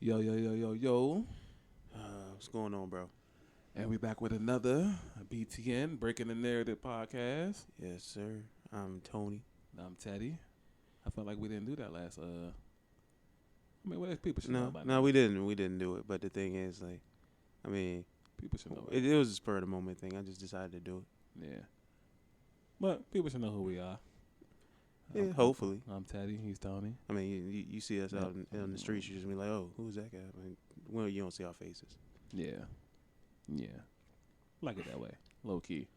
Yo, yo, yo, yo, yo. What's going on, bro? And we back with another BTN, Breaking the Narrative podcast. Yes, sir. I'm Tony. I'm Teddy. I felt like we didn't do that last, I mean, what people should know No, about no, we didn't. We didn't do it. But the thing is, like, I mean, people should know it was a spur of the moment thing. I just decided to do it. Yeah. But people should know who we are. Yeah, hopefully. I'm Teddy. He's Tony. I mean, you see us out on the streets, you just be like, oh, who's that guy? I mean, well, you don't see our faces. Yeah. Yeah. Like it that way. Low key.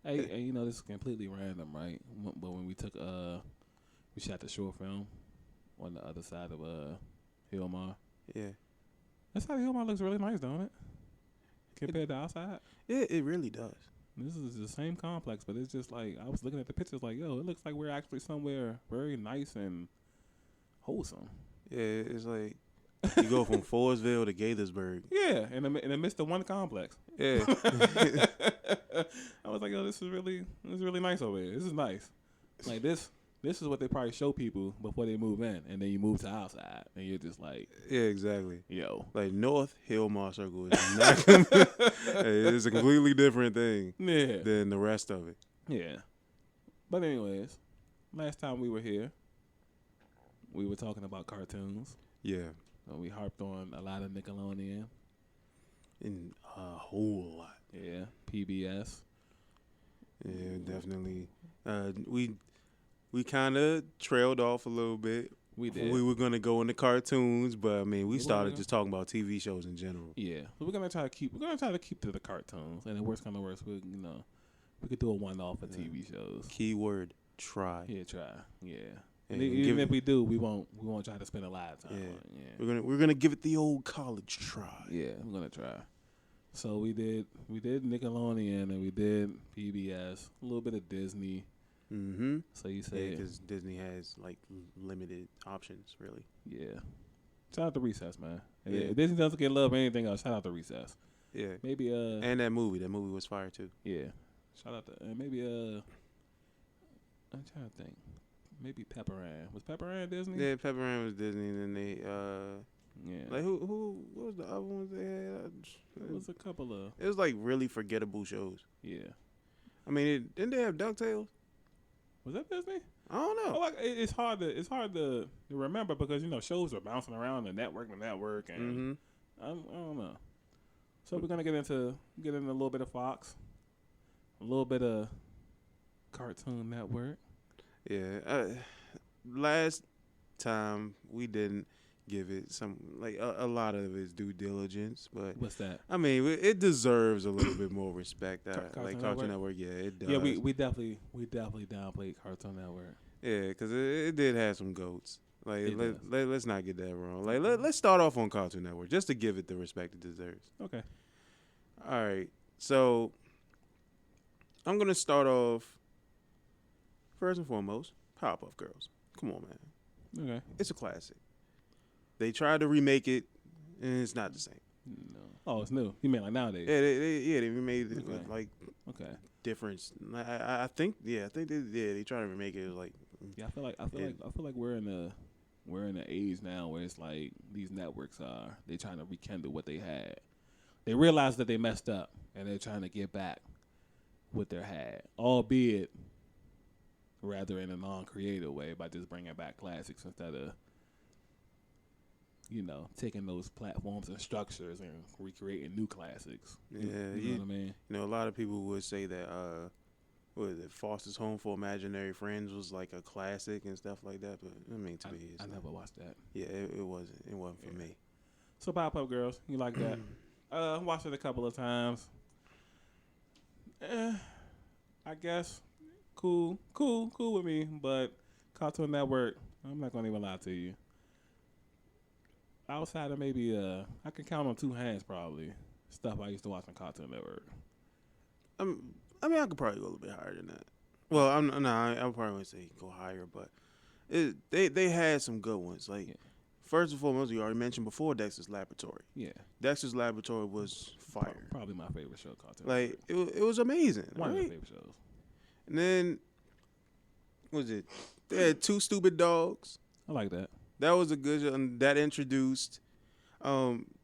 Hey, and you know, this is completely random, right? But when we took, we shot the short film on the other side of, Hillmar. Yeah. That side of Hillmar looks really nice, don't it? Compared to outside. Yeah, it really does. This is the same complex, but it's just like, I was looking at the pictures like, yo, it looks like we're actually somewhere very nice and wholesome. Yeah, it's like you go from Forestville to Gaithersburg. Yeah, in the midst of one complex. Yeah. I was like, yo, this is really nice over here. This is nice. Like this is what they probably show people before they move in, and then you move to outside, and you're just like, Yeah, exactly. yo, like North Hillmar Circle is not. It's a completely different thing. Yeah. Than the rest of it. Yeah. But anyways, last time we were here, we were talking about cartoons. Yeah. We harped on a lot of Nickelodeon. And a whole lot. Yeah. PBS. Yeah, definitely. We kind of trailed off a little bit. We did. We were gonna go into cartoons, but I mean, we started just talking about TV shows in general. Yeah, so we're gonna try to keep to the cartoons, and the worst come to worst, we could do a one-off for TV shows. Keyword: try. Yeah, try. Yeah. And even if we do, we won't try to spend a lot of time yeah. on it. Yeah. We're gonna give it the old college try. Yeah, I'm gonna try. So we did Nickelodeon and we did PBS, a little bit of Disney. Mm-hmm. So you say because Disney has like limited options, really. Yeah. Shout out to Recess, man. Yeah. If Disney doesn't get love or anything else, shout out to Recess. Yeah. Maybe and that movie was fire too. Yeah. Shout out to maybe I'm trying to think. Maybe Pepper Ann. Was Pepper Ann Disney? Yeah, Pepper Ann was Disney, and then they yeah. like who what was the other ones they had? It was a couple of. It was like really forgettable shows. Yeah. I mean, didn't they have DuckTales? Was that Disney? I don't know. Like it's hard to remember because shows are bouncing around the network, and I don't know. So we're gonna get into a little bit of Fox, a little bit of Cartoon Network. Yeah. Last time we didn't give it some a lot of its due diligence, but what's that? I mean, it deserves a little bit more respect. Cartoon Network, yeah, it does. Yeah, we definitely downplayed Cartoon Network. Yeah, because it did have some goats. Like let's not get that wrong. Like let's start off on Cartoon Network just to give it the respect it deserves. Okay. All right, so I'm gonna start off first and foremost. Powerpuff Girls. Come on, man. Okay. It's a classic. They tried to remake it, and it's not the same. No. Oh, it's new. You mean like nowadays? Yeah, they remade it with like difference. I think they tried to remake it. It was like I feel like we're in an age now where it's like these networks they trying to rekindle what they had. They realize that they messed up and they're trying to get back what they had, albeit rather in a non-creative way by just bringing back classics instead of taking those platforms and structures and recreating new classics. Yeah, you know what I mean? A lot of people would say that what is it, Foster's Home for Imaginary Friends was like a classic and stuff like that, but I mean to me I never watched that. Yeah, it wasn't for me. So Powerpuff Girls, you like that? Watched it a couple of times. I guess cool with me, but Cartoon Network, I'm not gonna even lie to you. Outside of maybe I can count on two hands probably stuff I used to watch on Cartoon Network. I mean I could probably go a little bit higher than that. Well, I probably wouldn't say go higher, but they had some good ones. Like first and foremost, you already mentioned before Dexter's Laboratory. Yeah, Dexter's Laboratory was fire. Probably my favorite show, Cartoon. Like it was amazing. One of my favorite shows. And then what was it? They had Two Stupid Dogs. I like that. That was a good show. That introduced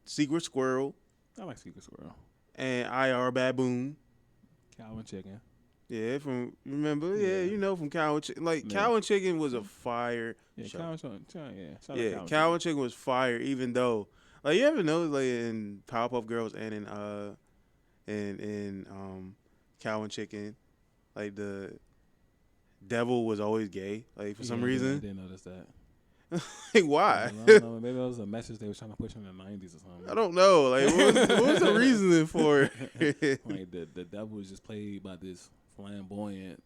Secret Squirrel I like Secret Squirrel. and IR Baboon. Cow and Chicken. Yeah, from Cow and Chicken. Like, Yeah. Cow and Chicken was a fire Yeah, show. Cow and Chicken. Yeah, shout out Yeah, Cow and Cow and Chicken was fire, even though, like, you ever notice, like, in Powerpuff Girls and in Cow and Chicken, like, the devil was always gay, like, for some reason. I didn't notice that. Like, why? I don't know. Maybe that was a message they were trying to push in the 90s or something. I don't know. Like, what was the reasoning for it? Like, the devil was just played by this flamboyant.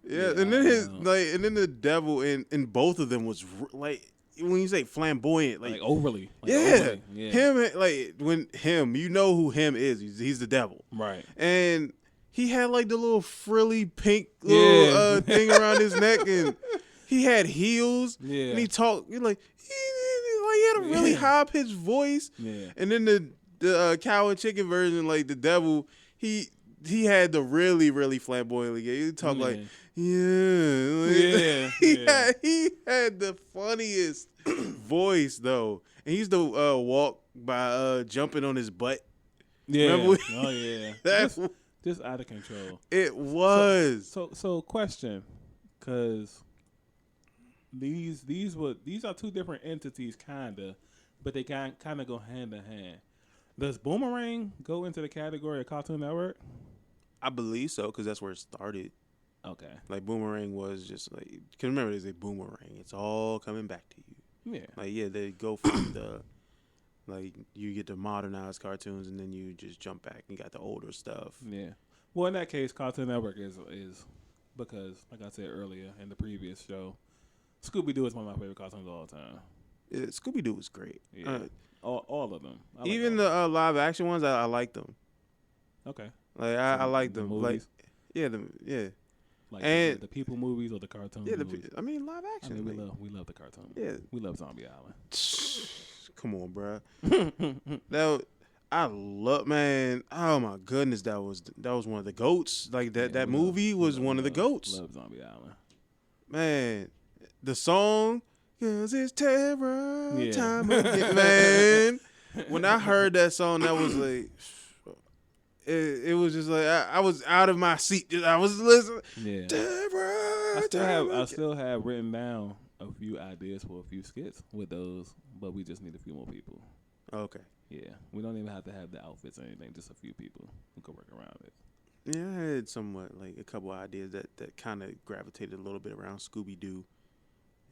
Yeah, and then the devil in both of them was like, when you say flamboyant, like overly. Overly. Yeah. Him, you know who him is. He's the devil. Right. And he had like the little frilly pink little thing around his neck, and he had heels. Yeah. And he talked, he had a really high pitched voice. Yeah. And then the Cow and Chicken version, like the devil, he had the really, really flamboyantly gay. He talked like, he had the funniest voice though, and he used to walk by jumping on his butt. Yeah. Remember That's just out of control. It was. So question, because these are two different entities, kinda, but they kind of go hand in hand. Does Boomerang go into the category of Cartoon Network? I believe so, because that's where it started. Okay. Like, Boomerang was just like, because remember, there's a boomerang. It's all coming back to you. Yeah. Like, yeah, they go from like, you get the modernized cartoons, and then you just jump back and got the older stuff. Yeah. Well, in that case, Cartoon Network is because, like I said earlier in the previous show, Scooby-Doo is one of my favorite cartoons of all time. Yeah, Scooby-Doo was great. Yeah. All of them. Even the live action ones, I like them. Okay. Like, I like them. Movies? Yeah. Like and the people movies or the cartoon movies? I mean, live action. We love the cartoon. Yeah. We love Zombie Island. Come on, bro. I love, man. Oh my goodness, that was one of the goats. Like that movie was one of the goats. Love Zombie Island. Man, the song, 'cause it's terror time again. Man, when I heard that song, that was like, it was just like I was out of my seat. I was listening. Yeah. Terror. I still have written down a few ideas for a few skits with those, but we just need a few more people. Okay. Yeah, we don't even have to have the outfits or anything. Just a few people who can work around it. Yeah, I had somewhat like a couple of ideas that kind of gravitated a little bit around Scooby-Doo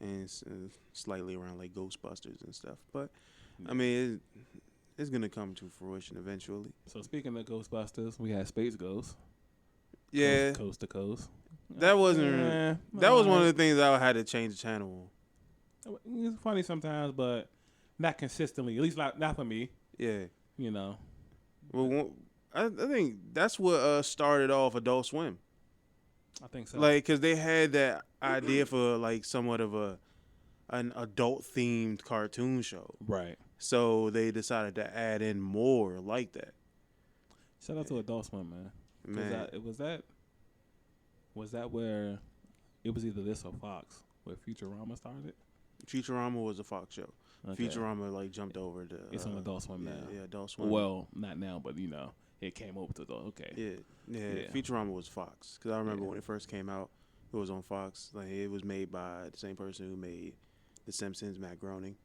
and slightly around like Ghostbusters and stuff. But I mean, it's gonna come to fruition eventually. So speaking of Ghostbusters, we had Space Ghost. Yeah, Coast to Coast. That wasn't. That was one of the things I had to change the channel on. It's funny sometimes, but not consistently. At least not for me. Yeah. You know. Well, I think that's what started off Adult Swim. I think so. Like, because they had that idea for like somewhat of an adult themed cartoon show. Right. So they decided to add in more like that. Shout out to Adult Swim, man. Was that where it was either this or Fox where Futurama started? Futurama was a Fox show. Okay. Futurama like jumped over to. It's on Adult Swim now. Yeah, Adult Swim. Well, not now, but you know, it came over to Adult. Okay. Yeah. Futurama was Fox because I remember when it first came out, it was on Fox. Like it was made by the same person who made The Simpsons, Matt Groening.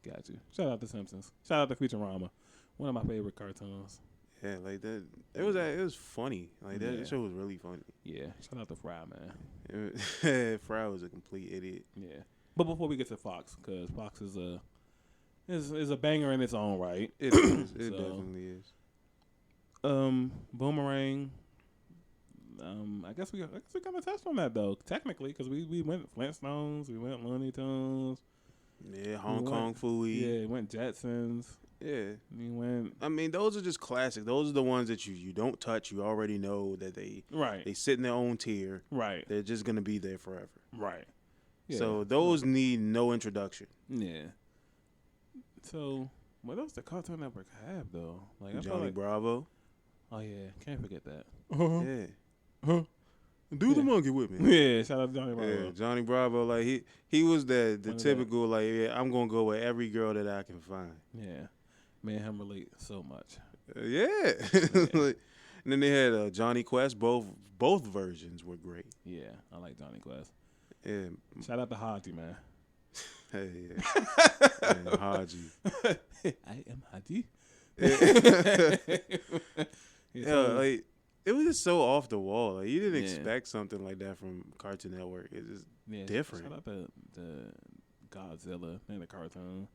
Got you. Shout out to Simpsons. Shout out to Futurama. One of my favorite cartoons. Yeah, like that. It was funny. Like that show was really funny. Yeah. Shout out to Fry, man. Fry was a complete idiot. Yeah. But before we get to Fox, because Fox is a banger in its own right. It is. It definitely is. Boomerang. I guess we kind of touched on that though. Technically, because we went Flintstones, we went Looney Tunes. Yeah, Hong Kong Phooey. Yeah, we went Jetsons. Yeah, we went. I mean, those are just classic. Those are the ones that you don't touch. You already know that they sit in their own tier. Right. They're just gonna be there forever. Right. Yeah. So those need no introduction. Yeah. So what else did Cartoon Network have though? Like Johnny Bravo. Oh yeah, can't forget that. Yeah. Do the monkey with me. Yeah, shout out to Johnny Bravo. Yeah, Johnny Bravo, like he was the typical like, yeah, I'm gonna go with every girl that I can find. Yeah, me and him relate so much. Yeah. Like, and then they had Johnny Quest. Both versions were great. Yeah, I like Johnny Quest. Yeah. Shout out to Haji, man. Hey, yeah. Haji. I am Haji. Yeah, like it was just so off the wall. Like you didn't expect something like that from Cartoon Network. It's just different. Shout out to the Godzilla and the cartoon.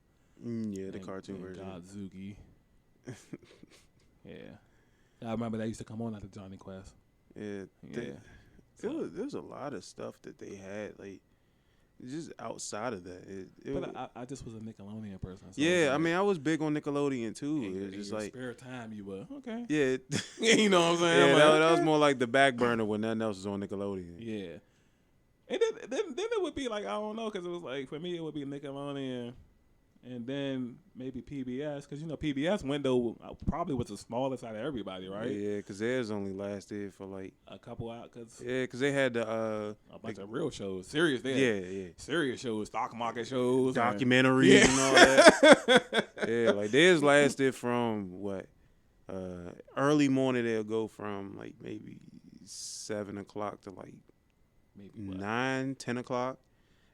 The cartoon version. Godzuki. Yeah, I remember that used to come on after Johnny Quest. Yeah, there was a lot of stuff that they had like just outside of that. But I just was a Nickelodeon person. So yeah, I mean I was big on Nickelodeon too. It was just like spare time you were okay. Yeah, you know what I'm saying. Yeah, like, that was more like the back burner when nothing else was on Nickelodeon. Yeah, and then it would be like I don't know because it was like for me it would be Nickelodeon. And then maybe PBS, because PBS window probably was the smallest out of everybody, right? Yeah, because theirs only lasted for like a couple out. Because they had the a bunch of real shows, serious. Serious shows, stock market shows, documentaries, and all that. Yeah, like theirs lasted from what early morning. They'll go from like maybe 7 o'clock to like maybe 9, 10 o'clock.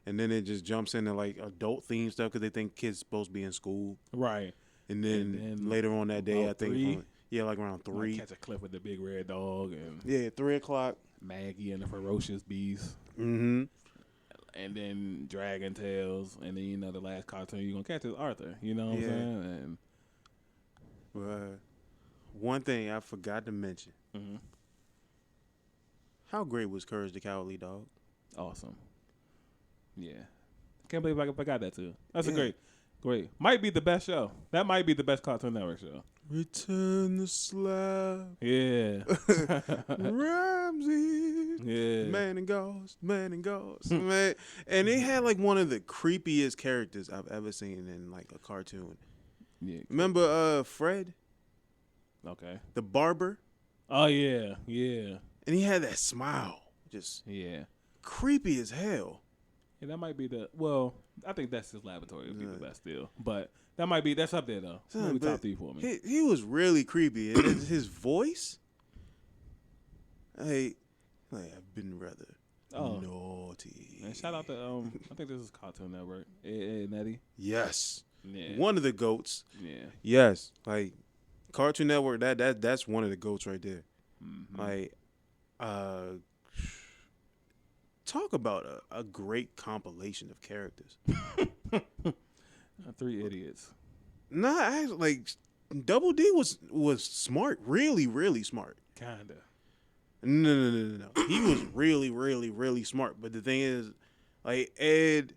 And then it just jumps into like adult theme stuff because they think kids supposed to be in school, right? And then later on that day, I think, like around 3, catch a clip with the big red dog and 3 o'clock, Maggie and the Ferocious Beast, and then Dragon Tales, and then the last cartoon you're gonna catch is Arthur. You know what I'm saying? And one thing I forgot to mention: how great was Courage the Cowardly Dog? Awesome. Yeah, can't believe I forgot that too. That's a great. Might be the best show. That might be the best Cartoon Network show. Return the slab. Yeah. Ramsey. Yeah. Man and Ghost. Man. And they had like one of the creepiest characters I've ever seen in like a cartoon. Yeah. Remember Fred? Okay. The barber? Oh yeah. Yeah. And he had that smile. Just creepy as hell. Yeah, that might be I think that's his laboratory would be the best still. But that's up there though. Maybe top 3 for me. He was really creepy. And his voice, I've been rather naughty. And shout out to I think this is Cartoon Network. Ed and Eddie. Yes. Yeah. One of the goats. Yeah. Yes. Like Cartoon Network, that's one of the goats right there. Mm-hmm. Like talk about a great compilation of characters. 3 idiots. Nah, like Double D was smart, really, really smart. Kinda. No. He was really, really, really smart. But the thing is, like Ed,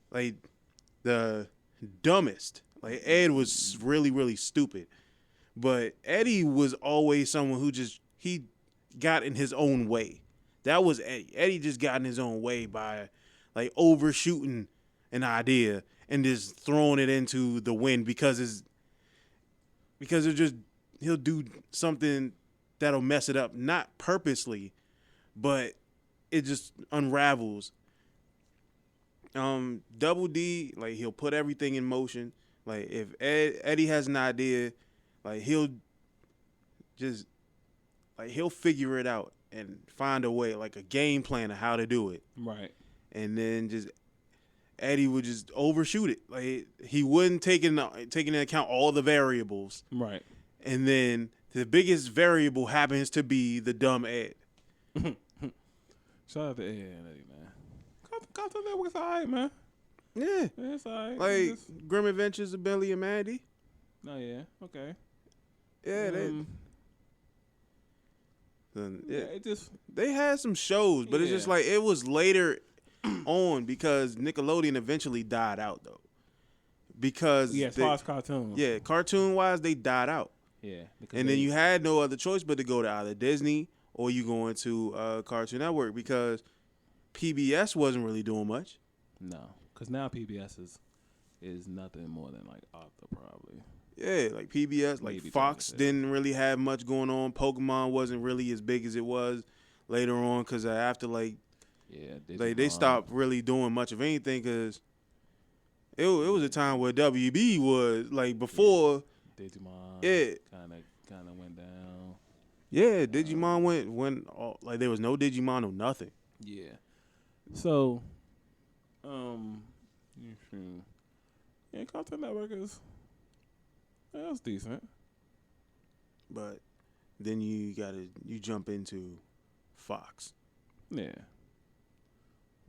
like the dumbest. Like Ed was really, really stupid. But Eddie was always someone who he got in his own way. That was Eddie. Eddie just got in his own way by like overshooting an idea and just throwing it into the wind because he'll do something that'll mess it up, not purposely, but it just unravels. Double D, like he'll put everything in motion. Like if Eddie has an idea, like he'll figure it out and find a way, like a game plan of how to do it. Right. And then Eddie would just overshoot it. Like he wouldn't take into account all the variables. Right. And then the biggest variable happens to be the dumb Ed. Shout out to Ed and Eddie, man. Cartoon Network's alright, man. Yeah. It's alright. Like Grim Adventures of Billy and Mandy. Oh yeah. Okay. Yeah, they had some shows, but it's just like it was later on because Nickelodeon eventually died out though. Because as far as cartoons. Yeah, cartoon wise they died out. Yeah. And then you had no other choice but to go to either Disney or you go into Cartoon Network because PBS wasn't really doing much. No, because now PBS is nothing more than like Arthur probably. Yeah, like PBS, like Fox didn't really have much going on. Pokemon wasn't really as big as it was. later on because after like Digimon. they stopped really doing much of anything because it was a time where WB was like before Digimon. Yeah. Kind of went down. Yeah, Digimon went like there was no Digimon or nothing. Yeah. So, Cartoon Network is that's decent. But then you jump into Fox. Yeah.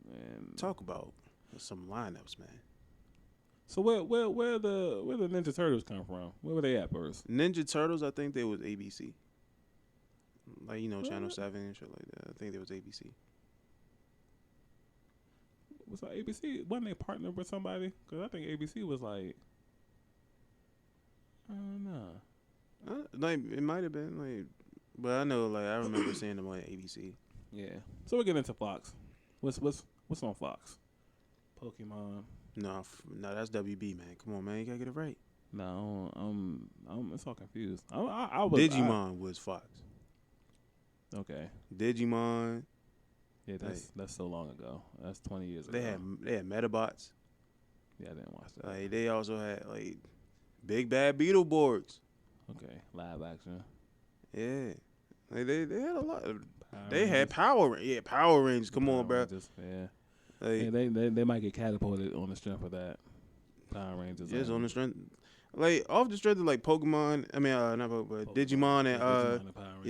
And Talk about some lineups, man. so where the Ninja Turtles come from? Where were they at first? Ninja Turtles, I think they was ABC. Like, Channel 7 and shit like that. I think they was ABC. Was like ABC? Wasn't they partnered with somebody? Because I think ABC was like, I don't know. Like it might have been like, but I know like I remember seeing them on ABC. Yeah. So we get into Fox. What's on Fox? Pokemon. No, that's WB, man. Come on, man, you gotta get it right. No, I'm it's all confused. I was Digimon was Fox. Okay. Digimon. Yeah, that's so long ago. That's 20 years ago. They had Metabots. Yeah, I didn't watch that. Like they also had like Big Bad Beetleborgs. Okay, live action. Yeah, like they had a lot. They had Power Rangers. Come on, bro. Yeah. Like, they might get catapulted on the strength of that. Power Rangers. Just on the strength, like off the strength of like Pokemon. I mean, not Pokemon, but Digimon and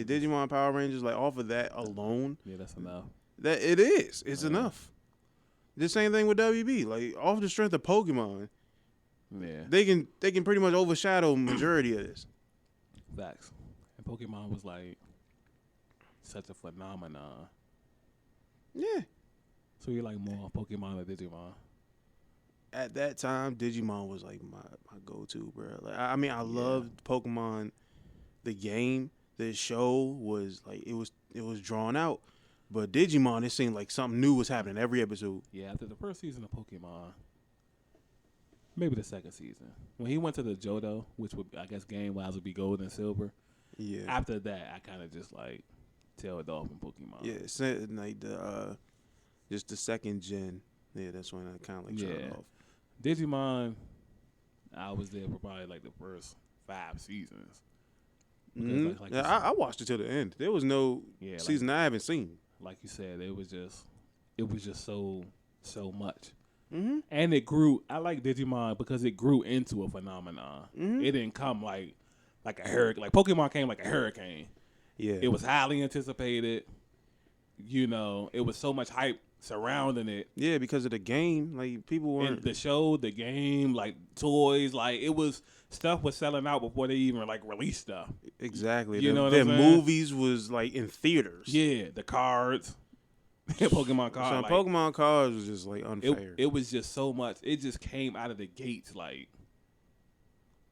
Digimon and Power Rangers. Like off of that alone. Yeah, that's enough. That it is. It's enough. The same thing with WB. Like off the strength of Pokemon. Yeah. They can pretty much overshadow majority of this. Facts. And Pokemon was like such a phenomenon. Yeah. So you like more Pokemon or Digimon? At that time, Digimon was like my go-to, bro. Like I mean, I loved Pokemon. The game, the show was like it was drawn out, but Digimon, it seemed like something new was happening every episode. Yeah, after the first season of Pokemon, maybe the second season, when he went to the Johto, which would I guess game-wise would be gold and silver. Yeah. After that, I kind of just like tailed off in Pokemon. Yeah, like the just the second gen. Yeah, that's when I kind of like turned off. Digimon, I was there for probably like the first 5 seasons. Mm-hmm. Like I watched it till the end. There was no season I haven't seen. Like you said, it was just so much. Mm-hmm. And it grew. I like Digimon because it grew into a phenomenon. Mm-hmm. It didn't come like a hurricane. Like Pokemon came like a hurricane. Yeah, it was highly anticipated. It was so much hype surrounding it. Yeah, because of the game. Like people weren't the show, the game, like toys. Like it was stuff was selling out before they even like released stuff. Exactly. Their movies was like in theaters. Yeah, the cards. Pokemon cards. So Pokemon cards was just like unfair. It was just so much. It just came out of the gates like.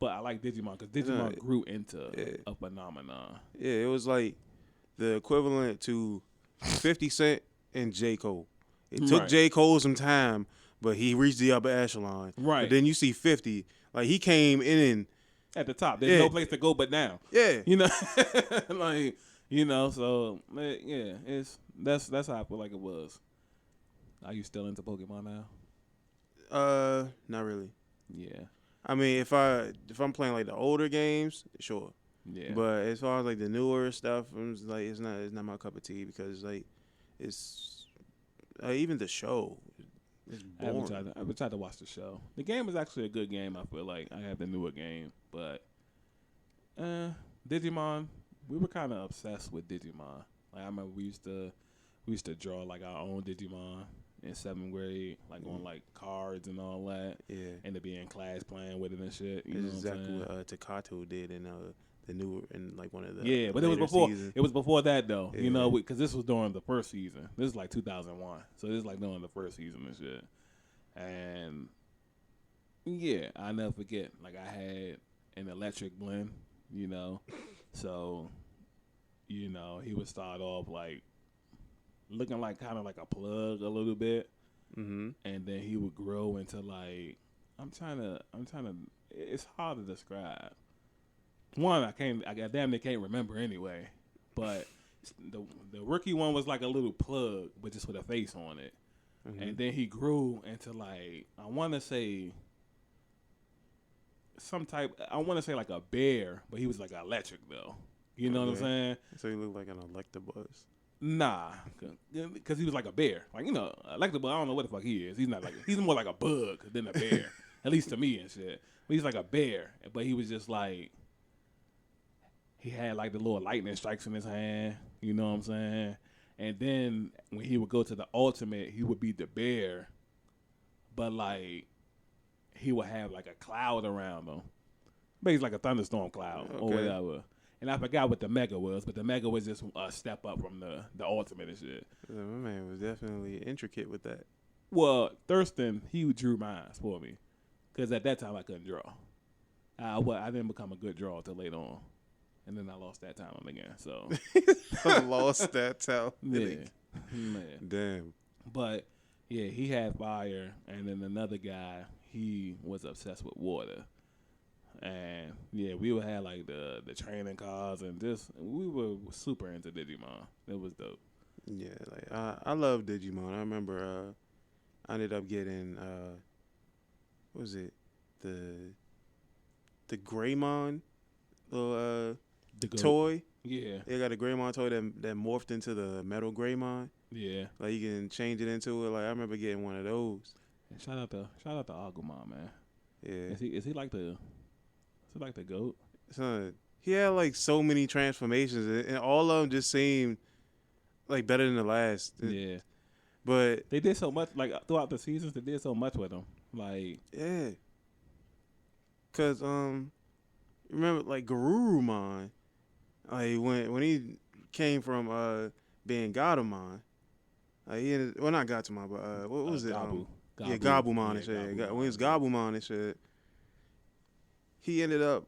But I like Digimon because Digimon grew into a phenomenon. Yeah, it was like the equivalent to 50 Cent and J. Cole. It took J. Cole some time, but he reached the upper echelon. Right. But then you see 50, like he came in at the top. There's no place to go but down. Yeah. Like, so yeah, that's how I feel like it was. Are you still into Pokemon now? Not really. Yeah. I mean, if I'm playing like the older games, sure. Yeah. But as far as like the newer stuff, I'm just, like it's not my cup of tea because like it's even the show is boring. I haven't tried to watch the show. The game is actually a good game. I feel like I have the newer game, but Digimon, we were kind of obsessed with Digimon. Like I remember we used to draw like our own Digimon in 7th grade, like on like cards and all that. Yeah. And to be in class playing with it and shit. It's exactly what Takato did in the newer in like one of the but it was before seasons. It was before that though. Yeah. Because this was during the first season. This is like 2001, so this is like during the first season and shit. And yeah, I never forget. Like I had an electric blend, so he would start off like looking like kind of like a plug a little bit, and then he would grow into like I'm trying to. It's hard to describe. One, I damn near can't remember anyway, but the rookie one was like a little plug, but just with a face on it. Mm-hmm. And then he grew into like I want to say like a bear, but he was like electric though. You know what I'm saying? So he looked like an Electabuzz. Nah, because he was like a bear. Like, Electabuzz, I don't know what the fuck he is. He's more like a bug than a bear, at least to me and shit. But he's like a bear, but he was just like, he had like the little lightning strikes in his hand. You know what I'm saying? And then when he would go to the ultimate, he would be the bear, but like he would have like a cloud around him. Basically like a thunderstorm cloud or whatever. And I forgot what the Mega was, but the Mega was just a step up from the ultimate and shit. Yeah, my man was definitely intricate with that. Well, Thurston, he drew mine for me. Because at that time I couldn't draw. I didn't become a good drawer until later on. And then I lost that talent again. So I lost that talent. Yeah. Man. Damn. But yeah, he had fire, and then another guy, he was obsessed with water. And yeah, we would have like the training cars, and we were super into Digimon. It was dope. Yeah, like I love Digimon. I remember I ended up getting what was it, the Greymon little toy. Yeah, they got a Greymon toy that morphed into the Metal Greymon. Yeah, like you can change it into it. Like I remember getting one of those. And shout out to Agumon, man. Yeah, is he like the GOAT? Son, he had like so many transformations, and all of them just seemed like better than the last. Yeah, but they did so much. Like throughout the seasons, they did so much with him. Like yeah, cause remember like Garurumon, like when he came from being Gatomon, he ended, well not Gatomon, but what was it? Yeah, Gabumon and shit. When he was Gabumon and shit, he ended up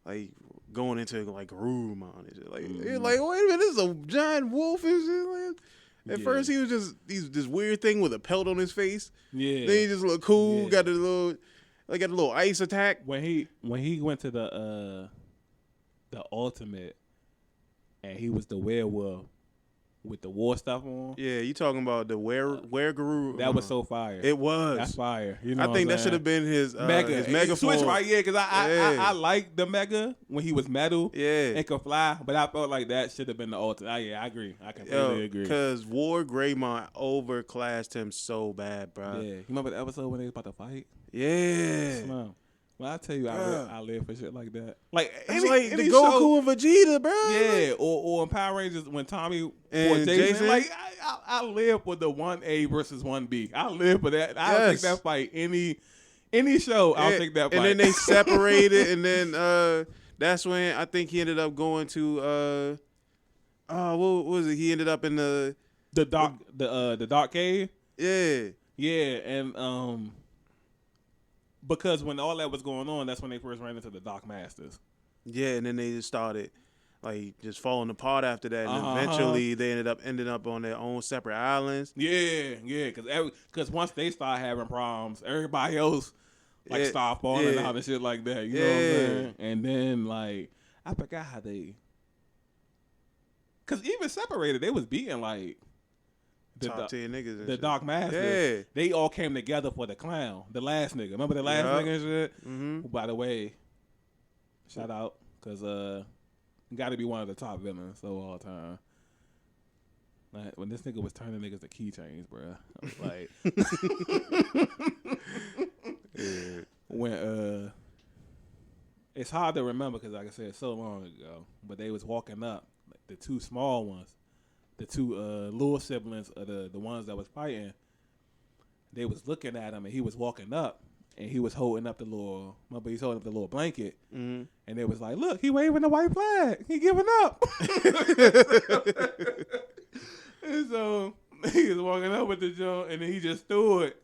like going into like Garurumon and shit. Like, like wait a minute, this is a giant wolf and shit. Like, at first he was just this weird thing with a pelt on his face. Yeah. Then he just looked cool. Yeah. Got a little ice attack. When he went to the ultimate, and he was the werewolf with the war stuff on. Yeah, you talking about the Guru? That was so fire. It was. That's fire. You know, I think that should have been his mega switch, right? Yeah, because I like the mega when he was metal. Yeah, and could fly, but I felt like that should have been the ultimate. I agree. I completely agree. Because War Greymon overclassed him so bad, bro. Yeah, you remember the episode when they was about to fight? Yeah. Well, I tell you, I live for shit like that. Like it's like the Goku and Vegeta, bro. Yeah, or in Power Rangers when Tommy and Jason. Like I live for the 1A versus 1B. I live for that. I'll take that fight any show. I'll take that fight. And then they separated, and then that's when I think he ended up going to what was it? He ended up in the dark cave. Yeah, yeah, and because when all that was going on, that's when they first ran into the Dark Masters. Yeah, and then they just started like just falling apart after that, and eventually they ended up on their own separate islands. Yeah, because once they start having problems, everybody else start falling out and shit like that. You know what I'm saying? And then like I forgot how they, because even separated, they was beating like top tier niggas, the Dark Masters. Yeah. They all came together for the clown, the last nigga. Remember the last nigga and shit? Mm-hmm. By the way, shout out, because got to be one of the top villains of all time. Like, when this nigga was turning niggas to keychains, bro, I was like, when it's hard to remember because like I said, so long ago, but they was walking up, like, the two small ones. The two little siblings of the ones that was fighting, they was looking at him, and he was walking up, and he was holding up the little blanket, and they was like, "Look, he waving the white flag. He giving up." And so he was walking up with the joint, and then he just threw it,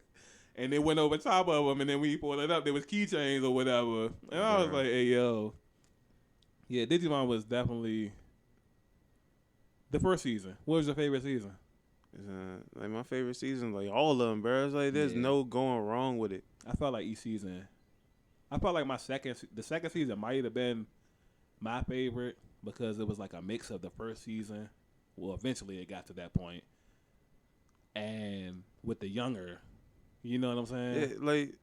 and they went over top of him, and then when he pulled it up, there was keychains or whatever, and I was like, "Hey, yo, yeah, Digimon was definitely." The first season. What was your favorite season? Like my favorite season, like all of them, bro. It's like there's no going wrong with it. I felt like each season. I felt like the second season might have been my favorite because it was like a mix of the first season Well, eventually it got to that point. And with the younger, you know what I'm saying? Yeah, like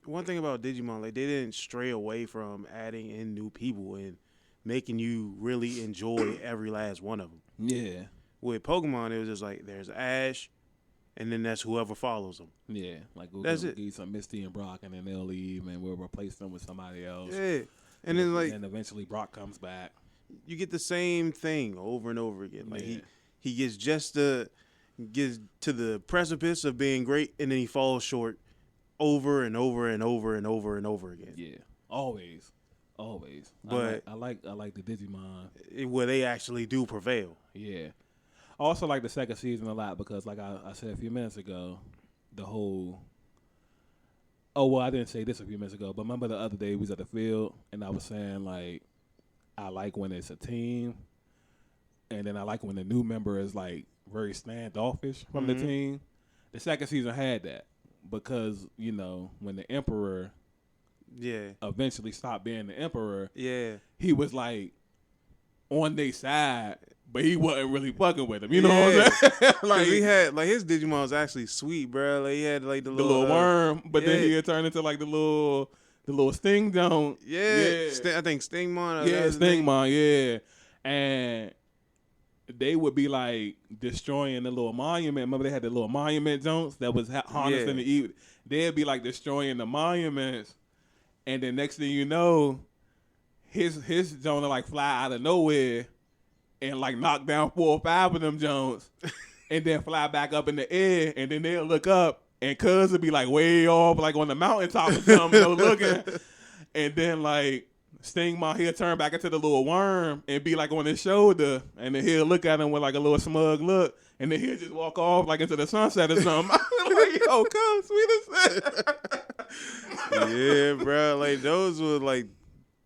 one thing about Digimon, like they didn't stray away from adding in new people and making you really enjoy every last one of them. Yeah. With Pokemon, it was just like there's Ash, and then that's whoever follows them. Yeah, like we'll that's give some Misty and Brock, and then they'll leave, and we'll replace them with somebody else. Yeah, and then like, and eventually Brock comes back. You get the same thing over and over again. Like he gets to the precipice of being great, and then he falls short over and over and over and over and over again. Yeah, always. But I like the Digimon where they actually do prevail. Yeah. I also like the second season a lot because, like I said a few minutes ago, the whole. Oh well, I didn't say this a few minutes ago, but remember the other day we was at the field and I was saying like, I like when it's a team, and then I like when the new member is like very standoffish from the team. The second season had that because when the Emperor, eventually stopped being the Emperor, he was like on their side. But he wasn't really fucking with him. You know what I'm saying? Like he had like his Digimon was actually sweet, bro. Like he had like the little worm, but then he had turned into like the little sting don't. Yeah. I think Stingmon. Stingmon. Yeah, and they would be like destroying the little monument. Remember they had the little monument zones that was harnessed in the evil. They'd be like destroying the monuments, and then next thing you know, his zone will like fly out of nowhere. And like knock down 4 or 5 of them Jones, and then fly back up in the air, and then they'll look up, and Cuz will be like way off, like on the mountaintop or something, looking, and then like Stingmon, he'll turn back into the little worm and be like on his shoulder, and then he'll look at him with like a little smug look, and then he'll just walk off like into the sunset or something. Like, yo, Cuz, sweet as yeah, bro, like those were like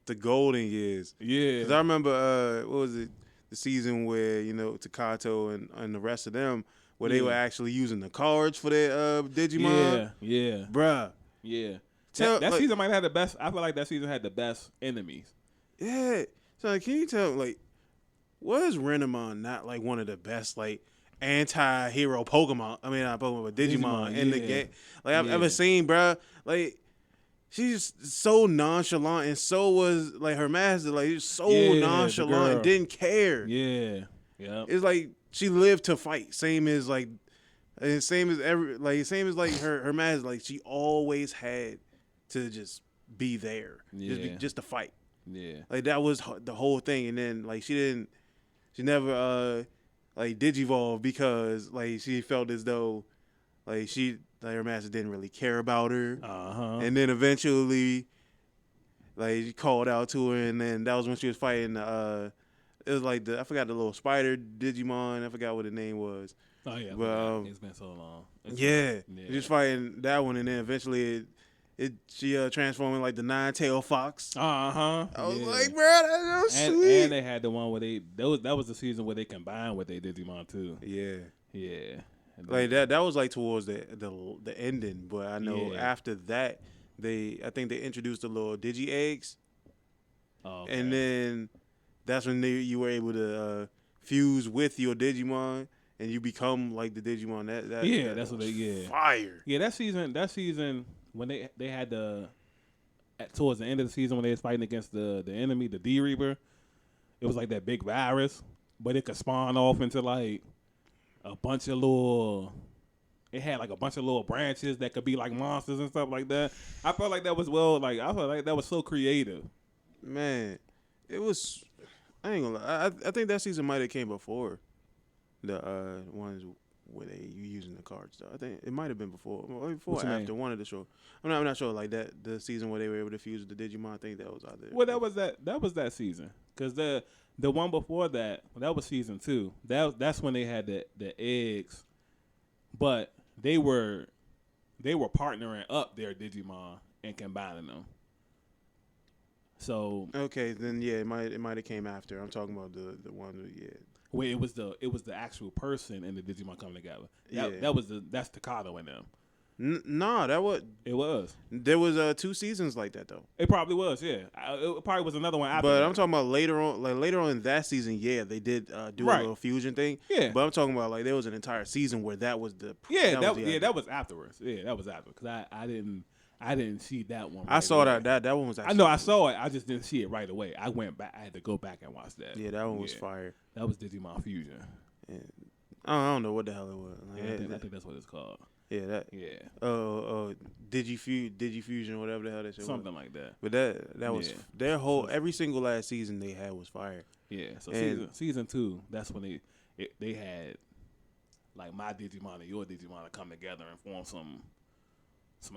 the golden years. Yeah, 'cause I remember what was it? The season where Takato and the rest of them where they were actually using the cards for their Digimon. Yeah, bruh. Yeah, that season might have the best. I feel like that season had the best enemies. Yeah. So like, can you tell was Renamon not like one of the best like anti-hero Pokemon? I mean not Pokemon, but Digimon in the game like I've ever seen, bruh. Like. She's so nonchalant, and so was like her master. Like she's so nonchalant and didn't care. Yeah. It's like she lived to fight. Same as her master. Like she always had to just be there, just to fight. Yeah. Like that was the whole thing. And then like she never like digivolved because like she felt as though like her master didn't really care about her. And then eventually, like, she called out to her, and then that was when she was fighting, it was like I forgot the little spider Digimon. I forgot what the name was. Oh, yeah. But, it's been so long. Just fighting that one, and then eventually she transformed in, like, the nine-tailed fox. I was like, bro, that's so sweet. And they had the one where that was the season where they combined with their Digimon, too. Yeah. Like that was like towards the ending, but I know after that I think they introduced the little Digi eggs, and then that's when you were able to fuse with your Digimon and you become like the Digimon. That's what they fire. Yeah, that season when they had towards the end of the season when they was fighting against the enemy, the D Reaper, it was like that big virus, but it could spawn off into like. It had like a bunch of little branches that could be like monsters and stuff like that. I felt like that was I felt like that was so creative. Man, it was. I ain't gonna lie. I think that season might have came before the ones where you using the cards though. I think it might have been before or after one of the show. I'm not sure like that the season where they were able to fuse with the Digimon. I think that was out there. Well, that was that season because the one before that was season 2. That's when they had the eggs, but they were partnering up their Digimon and combining them. So okay, then it might have came after. I'm talking about the one where it was the actual person and the Digimon coming together. That's Takato in them. Nah, It was. there was 2 seasons like that though. It probably was. Yeah, it probably was another one after. But that. I'm talking about later on, like later on in that season. Yeah, they did do a little fusion thing. Yeah, but I'm talking about like there was an entire season where that was the that was afterwards. Yeah, that was after because I didn't see that one. I saw that one was. Actually I know I saw it. I just didn't see it right away. I went back. I had to go back and watch that. Yeah, that one was fire. That was Digimon Fusion. Yeah. I don't know what the hell it was. Like, I think that's what it's called. Yeah, that. Yeah. Digifusion, or whatever the hell that shit Something was. like that. But that was their whole every single last season they had was fire. Yeah. So season 2, that's when they had like my Digimon and your Digimon to come together and form some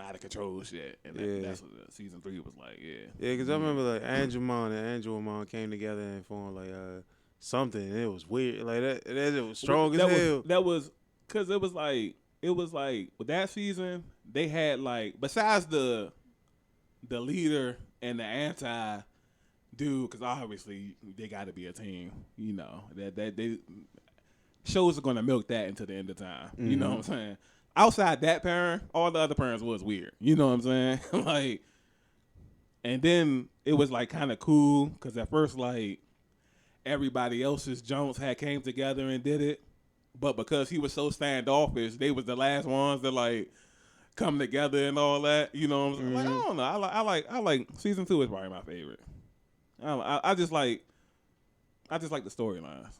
out of control shit. And that's what season 3 was like. Yeah. Yeah, because I remember like Angemon and Angelmon came together and formed like something. And it was weird. Like that it was strong as hell. That was because it was like with that season they had like besides the leader and the anti dude, because obviously they got to be a team. You know that they shows are gonna milk that into the end of time. Mm-hmm. You know what I'm saying? Outside that parent, all the other parents was weird. You know what I'm saying? Like, and then it was like kind of cool because at first like everybody else's Jones had came together and did it. But because he was so standoffish, they was the last ones that like come together and all that. You know what I'm saying? Like, I don't know. I like season 2 is probably my favorite. I just like the storylines.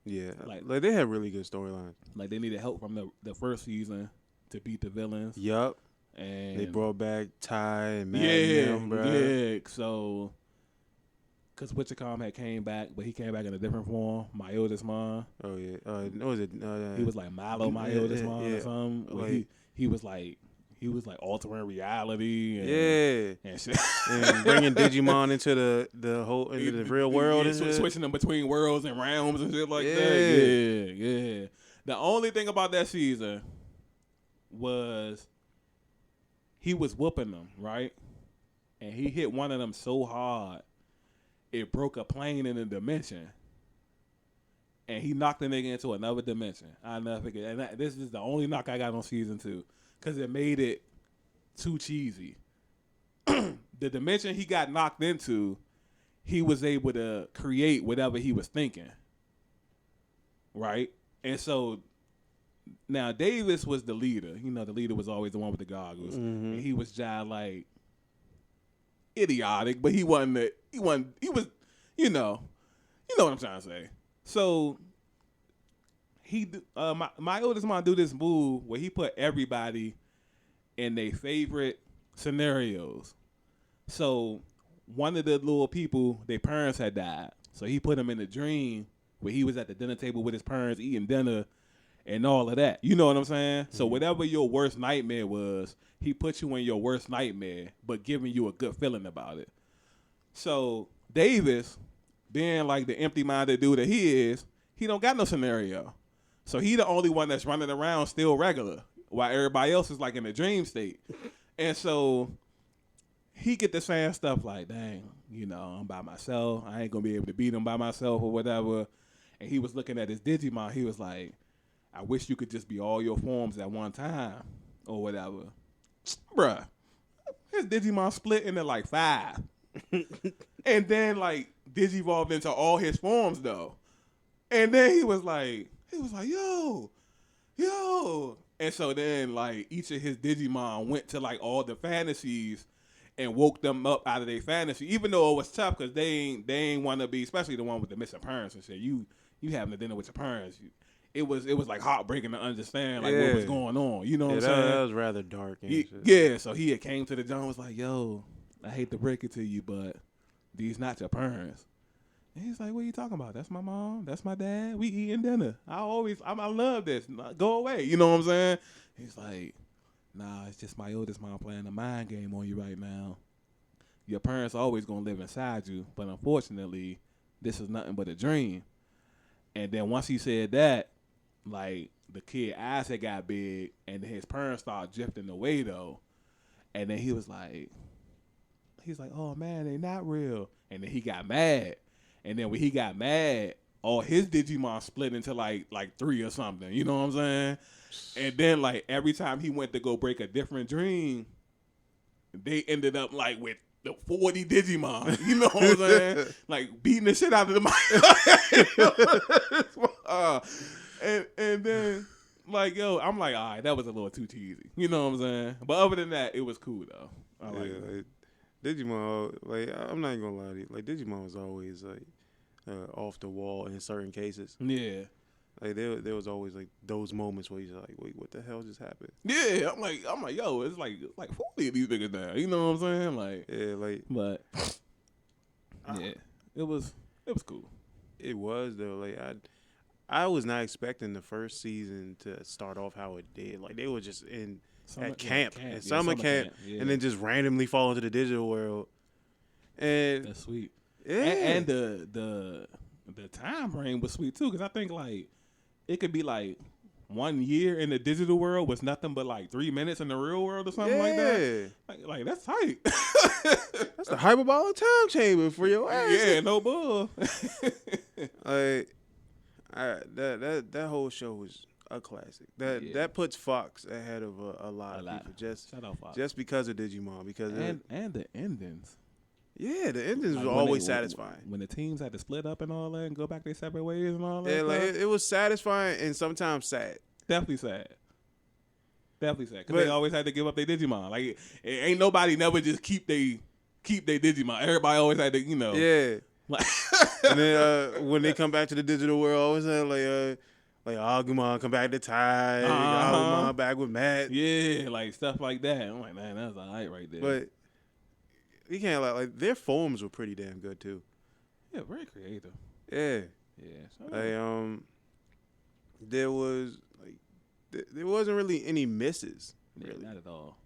Yeah, like they had really good storylines. Like they needed help from the first season to beat the villains. Yup. And they brought back Ty and Matt and them, bro. Yeah. So, because Wichicom had came back, but he came back in a different form. My oldest mom. Oh yeah. What was it? He was like Milo, my oldest mom, or something. Like, he was like altering reality. And shit. And bringing Digimon into the real world. And switching them between worlds and realms and shit like that. Yeah. The only thing about that season was he was whooping them, right? And he hit one of them so hard it broke a plane in a dimension. And he knocked the nigga into another dimension. I'll never forget. And this is the only knock I got on season 2. Because it made it too cheesy. The dimension he got knocked into, he was able to create whatever he was thinking. Right? And so, now Davis was the leader. You know, the leader was always the one with the goggles. Mm-hmm. And he was just like idiotic, but he was, you know what I'm trying to say. So, my oldest mom do this move where he put everybody in their favorite scenarios. So one of the little people, their parents had died. So he put them in a dream where he was at the dinner table with his parents eating dinner and all of that. You know what I'm saying? Mm-hmm. So whatever your worst nightmare was, he put you in your worst nightmare, but giving you a good feeling about it. So Davis, being like the empty-minded dude that he is, he don't got no scenario. So he the only one that's running around still regular, while everybody else is like in a dream state. And so he get to saying stuff like, dang, you know, I'm by myself. I ain't going to be able to beat him by myself or whatever. And he was looking at his Digimon. He was like, I wish you could just be all your forms at one time or whatever. Bruh, his Digimon split into like 5. And then like Digivolved into all his forms though. And then he was like, yo. And so then like each of his Digimon went to like all the fantasies and woke them up out of their fantasy, even though it was tough because they ain't want to be, especially the one with the missing parents and shit. You having a dinner with your parents. It was like heartbreaking to understand like what was going on. You know what I'm saying? That was rather dark. So he had came to the John was like, yo, I hate to break it to you, but these not your parents. And he's like, what are you talking about? That's my mom. That's my dad. We eating dinner. I love this. Go away. You know what I'm saying? He's like, nah, it's just my oldest mom playing a mind game on you right now. Your parents are always going to live inside you, but unfortunately, this is nothing but a dream. And then once he said that, like, the kid eyes had got big, and his parents started drifting away, though. And then he's like, oh, man, they not real. And then he got mad. And then when he got mad, all his Digimon split into like 3 or something. You know what I'm saying? And then like every time he went to go break a different dream, they ended up like with the 40 Digimon. You know what I'm saying? Like beating the shit out of them. And then like yo, I'm like, all right, that was a little too cheesy. You know what I'm saying? But other than that, it was cool though. I like it. Like, Digimon, like I'm not even gonna lie to you, like Digimon was always like off the wall in certain cases. Yeah. Like there was always like those moments where you're like, wait, what the hell just happened? Yeah, I'm like, yo, it's like 40 of these niggas now. You know what I'm saying? Like, yeah, like, but yeah, it was cool. It was though. Like I was not expecting the first season to start off how it did. Like they were just in summer camp, summer camp, and then just randomly fall into the digital world. And that's sweet. Yeah, and the time frame was sweet too, because I think like it could be like 1 year in the digital world was nothing but like 3 minutes in the real world or something like that. Like that's tight. That's the hyperbolic time chamber for your ass. Yeah, no bull. Like that whole show was a classic. That puts Fox ahead of a lot of people. Just because of Digimon. And the endings. Yeah, the endings were always satisfying. When the teams had to split up and all that and go back their separate ways and all that. Yeah, like it was satisfying and sometimes sad. Definitely sad. Because they always had to give up their Digimon. Like, ain't nobody never just keep their Digimon. Everybody always had to, you know. Yeah. And then when they come back to the digital world, always had like Agumon come back to Tai, Agumon back with Matt. Yeah, like stuff like that. I'm like, man, that's all right there. But you can't like their forms were pretty damn good too. Yeah, very creative. Yeah. There wasn't really any misses. Really. Not at all.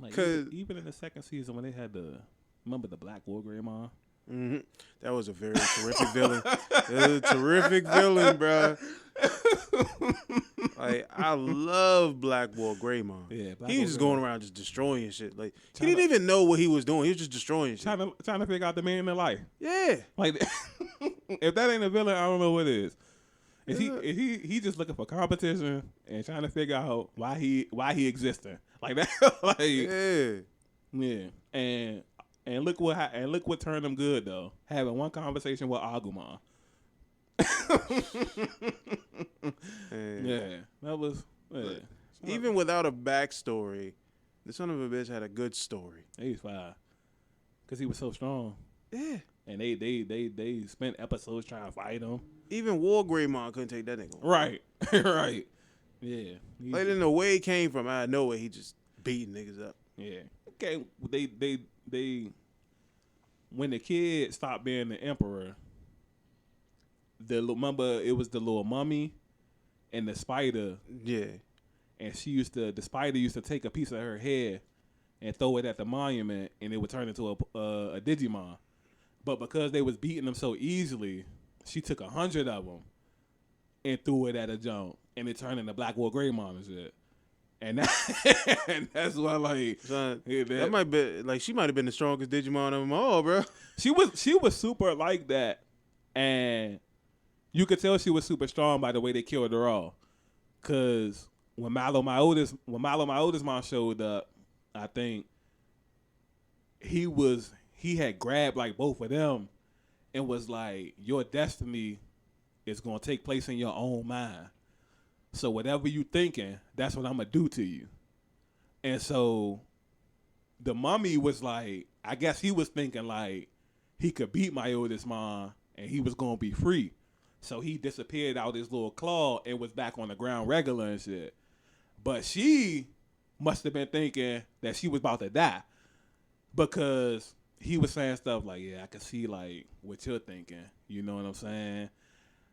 Like even in the second season when they had remember the Black War Greymon? Mm-hmm. That was a very terrific villain. It was a terrific villain, bro. Like I love Black War Greymon. Yeah, he was just going around just destroying shit. Like he didn't even know what he was doing. He was just destroying shit. Trying to figure out the meaning of life. Yeah. Like if that ain't a villain, I don't know what is. Is he just looking for competition and trying to figure out why he existing like that? Like yeah. And look what turned him good though. Having one conversation with Agumon. Yeah, that was. Yeah. Even without a backstory, the son of a bitch had a good story. He's fine because he was so strong. Yeah, and they spent episodes trying to fight him. Even War Greymon couldn't take that nigga. Right, right. Yeah, like in the way he came from, I know where he just beating niggas up. Yeah. Okay, they when the kid stopped being the emperor, remember it was the little mummy and the spider. Yeah. And the spider used to take a piece of her head and throw it at the monument, and it would turn into a Digimon. But because they was beating them so easily, she took 100 of them and threw it at a jump, and it turned into Black War Greymon and shit. And that's why, like, son, that might be like she might have been the strongest Digimon of them all, bro. She was super like that, and you could tell she was super strong by the way they killed her all. Cause when Milo, my oldest mom showed up, I think he had grabbed like both of them, and was like, "Your destiny is gonna take place in your own mind. So whatever you thinking, that's what I'm gonna do to you." And so the mummy was like, I guess he was thinking like he could beat my oldest mom and he was gonna be free. So he disappeared out his little claw and was back on the ground regular and shit. But she must have been thinking that she was about to die, because he was saying stuff like, "Yeah, I can see like what you're thinking." You know what I'm saying?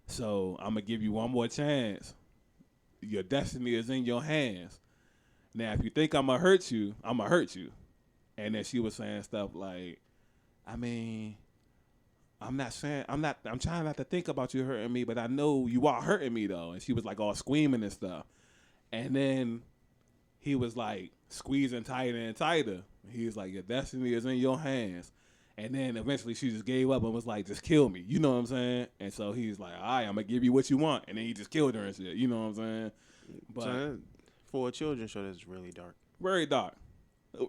So I'm gonna give you one more chance. Your destiny is in your hands. Now, if you think I'm gonna hurt you, I'm gonna hurt you. And then she was saying stuff like, I mean, I'm trying not to think about you hurting me, but I know you are hurting me though. And she was like all screaming and stuff. And then he was like squeezing tighter and tighter. He was like, your destiny is in your hands. And then eventually she just gave up and was like, just kill me. You know what I'm saying? And so he's like, all right, I'm going to give you what you want. And then he just killed her and shit. You know what I'm saying? But so, for a children's show, that's really dark. Very dark.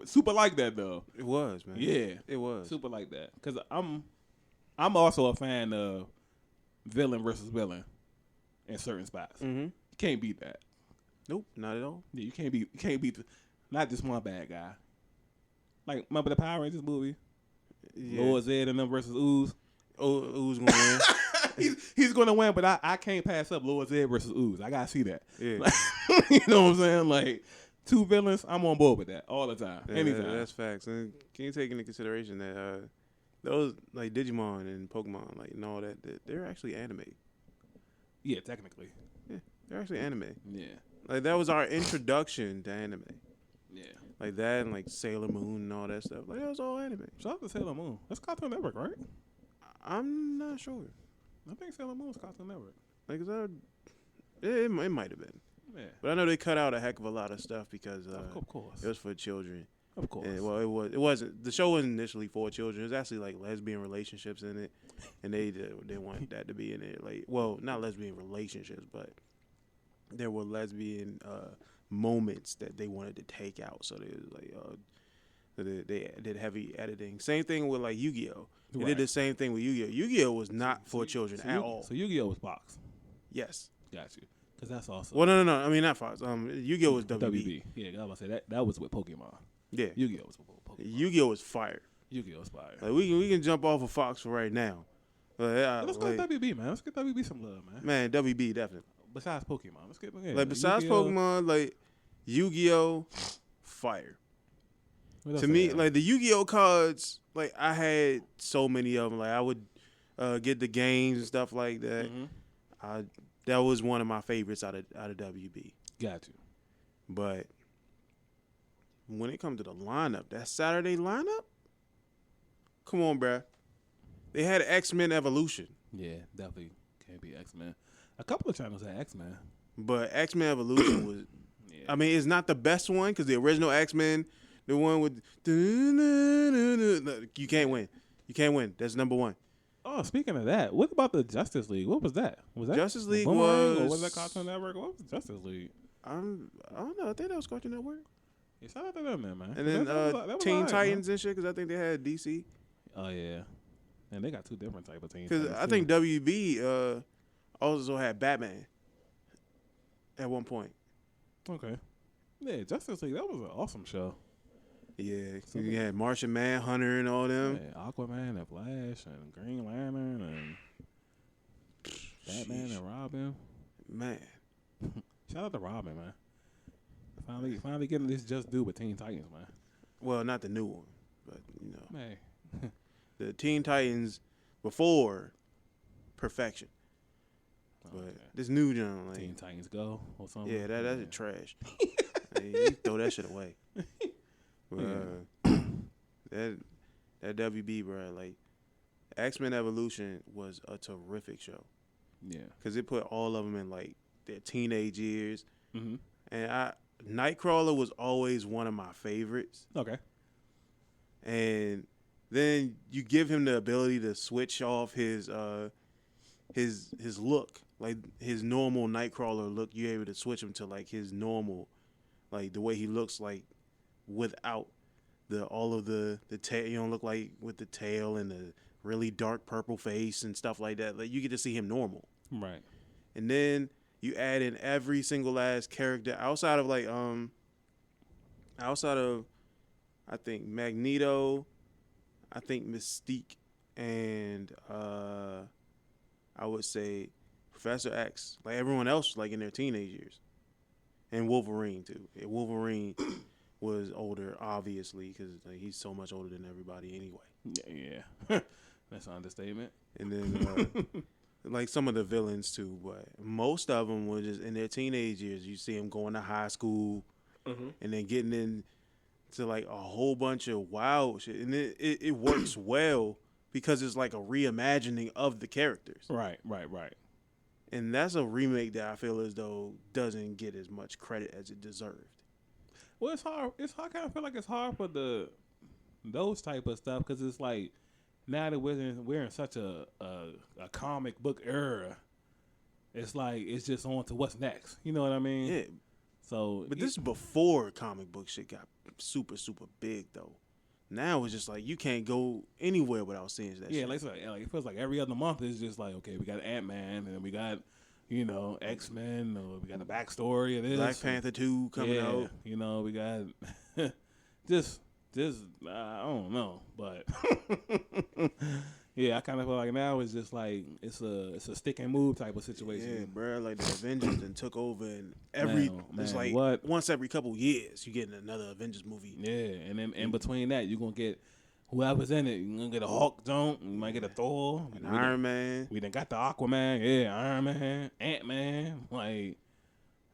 Super like that, though. It was, man. Yeah. It was. Super like that. Because I'm also a fan of villain versus villain in certain spots. Mm-hmm. You can't beat that. Nope, not at all. Yeah, you can't beat not just one bad guy. Like, remember the Power Rangers movie? Yeah. Lord Zed and them versus Ooze. Oh, Ooze gonna win. he's gonna win, but I can't pass up Lord Zed versus Ooze. I gotta see that. Yeah. Like, you know what I'm saying? Like, two villains, I'm on board with that all the time. Yeah, anytime. That's facts. And can you take into consideration that those like Digimon and Pokemon, like and all that, they're actually anime. Yeah, technically. Yeah, they're actually anime. Yeah. Like that was our introduction to anime. Yeah. Like that and like Sailor Moon and all that stuff. Like that was all anime. Shout out to Sailor Moon. That's Cartoon Network, right? I'm not sure. I think Sailor Moon's Cartoon Network. Like it might have been. Yeah. But I know they cut out a heck of a lot of stuff because of course. it was for children. Of course. And, well, it wasn't. The show wasn't initially for children. It was actually like lesbian relationships in it, and they wanted that to be in it. Like, well, not lesbian relationships, but there were lesbian moments that they wanted to take out. So they was like, they did heavy editing. Same thing with like Yu-Gi-Oh. They did the same thing with Yu-Gi-Oh. Yu-Gi-Oh was not for children at all. So Yu-Gi-Oh was Fox. Yes. Got you. Because that's also. Well, no. I mean, not Fox. Yu-Gi-Oh was WB. Yeah, I was about to say that was with Pokemon. Yeah. Yu-Gi-Oh was with Pokemon. Yu-Gi-Oh was fire. Yu-Gi-Oh was fire. Like we can jump off of Fox for right now. Let's go to WB, man. Let's get WB some love, man. Man, WB definitely. Besides Pokemon, let's get like besides Yu-Gi-Oh. Pokemon, like Yu-Gi-Oh, fire. To me, like the Yu-Gi-Oh cards, like I had so many of them. Like I would get the games and stuff like that. Mm-hmm. That was one of my favorites out of WB. Got you. But when it comes to the lineup, that Saturday lineup, come on, bruh. They had X-Men Evolution. Yeah, definitely can't be X-Men. A couple of channels had X-Men. But X-Men Evolution was, yeah. I mean, it's not the best one because the original X-Men, the one with, you can't win. You can't win. That's number one. Oh, speaking of that, what about the Justice League? What was that? Was that Justice League or was that Cartoon Network? What was Justice League? I don't know. I think that was Cartoon Network. Yeah, shout out to them, man. And then that was Teen Titans and shit because I think they had DC. Oh, yeah. And they got two different type of teams. Because I think WB also had Batman at one point. Okay. Yeah, Justice League, that was an awesome show. Yeah, so you had Martian Manhunter and all them. Yeah, Aquaman and Flash and Green Lantern and Batman and Robin. Man. Shout out to Robin, man. Finally getting this just due with Teen Titans, man. Well, not the new one, but, you know. Man. The Teen Titans before perfection. But this new genre, like Teen Titans Go or something. Yeah, that's trash. You throw that shit away. But, that WB, bro, like X-Men Evolution was a terrific show. Yeah, because it put all of them in like their teenage years. Mm-hmm. And Nightcrawler was always one of my favorites. Okay. And then you give him the ability to switch off his look, like his normal Nightcrawler look. You're able to switch him to like his normal, like the way he looks like without all of the tail. You don't look like with the tail and the really dark purple face and stuff like that. Like you get to see him normal, right? And then you add in every single last character outside of I think Magneto, I think Mystique, and I would say Professor X. Like everyone else, like in their teenage years, and Wolverine too. Wolverine was older, obviously, because like, he's so much older than everybody anyway. Yeah, that's an understatement. And then like some of the villains too, but most of them were just in their teenage years. You see them going to high school, mm-hmm. and then getting into like a whole bunch of wild shit, and it works well because it's like a reimagining of the characters. Right. And that's a remake that I feel as though doesn't get as much credit as it deserved. Well, it's hard. I kind of feel like it's hard for those type of stuff because it's like now that we're in such a comic book era, it's like it's just on to what's next. You know what I mean? Yeah. So, But this is before comic book shit got super, super big, though. Now it's just like you can't go anywhere without seeing that shit. Yeah, like it feels like every other month is just like, okay, we got Ant-Man, and we got, X-Men, or we got the backstory of this. Black Panther 2 coming out. We got just I don't know, but yeah, I kind of feel like now it's just like it's a stick and move type of situation. Yeah, bro, like the Avengers then took over, and it's like once every couple years you get another Avengers movie. Yeah, and then in between that you're gonna get whoever's in it. You're gonna get a Hulk, you might get a Thor, and Iron Man. We done got the Aquaman, Iron Man, Ant-Man, like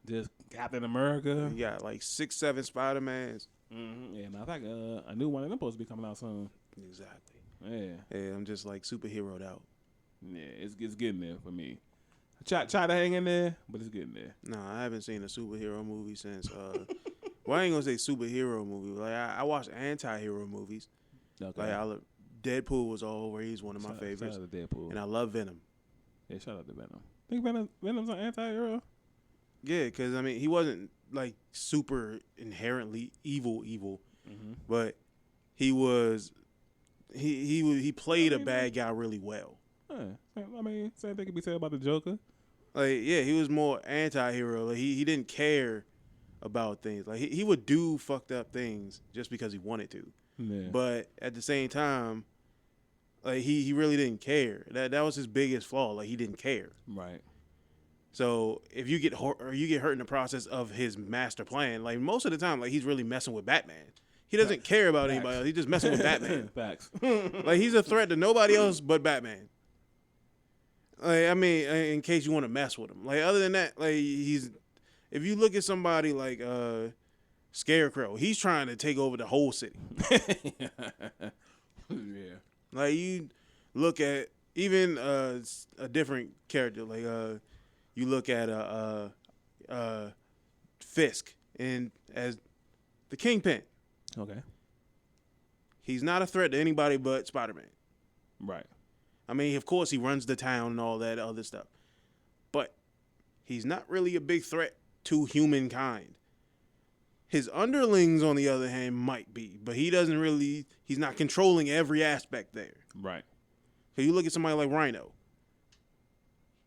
just Captain America. You got like 6-7 Spider-Mans. Mm-hmm. Yeah, matter of fact, a new one of them supposed to be coming out soon. Exactly. Yeah, I'm just like superheroed out. Yeah, it's getting there for me. I try to hang in there, but it's getting there. No, I haven't seen a superhero movie since. Well, I ain't gonna say superhero movie. Like I watched anti-hero movies. Okay. Like Deadpool was all over. He's one of my favorites. Shout out to Deadpool. And I love Venom. Yeah, shout out to Venom. Think Venom's an anti-hero? Yeah, because I mean he wasn't like super inherently evil, mm-hmm. but he was. He played a bad guy really well. I mean, same thing could be said about the Joker. Like, yeah, he was more anti-hero. Like, he didn't care about things. Like, he would do fucked up things just because he wanted to. Yeah. But at the same time, like, he really didn't care. That was his biggest flaw. Like, he didn't care. Right. So if you get hurt in the process of his master plan, like most of the time, like he's really messing with Batman. He doesn't care about anybody else. He's just messing with Batman. Facts. Like he's a threat to nobody else but Batman. Like I mean, in case you want to mess with him. Like other than that, like if you look at somebody like Scarecrow, he's trying to take over the whole city. Yeah. Like you look at even a different character, like you look at Fisk and as the Kingpin. Okay. He's not a threat to anybody but Spider-Man. Right. I mean, of course, he runs the town and all that other stuff. But he's not really a big threat to humankind. His underlings, on the other hand, might be. But he's not controlling every aspect there. Right. So you look at somebody like Rhino.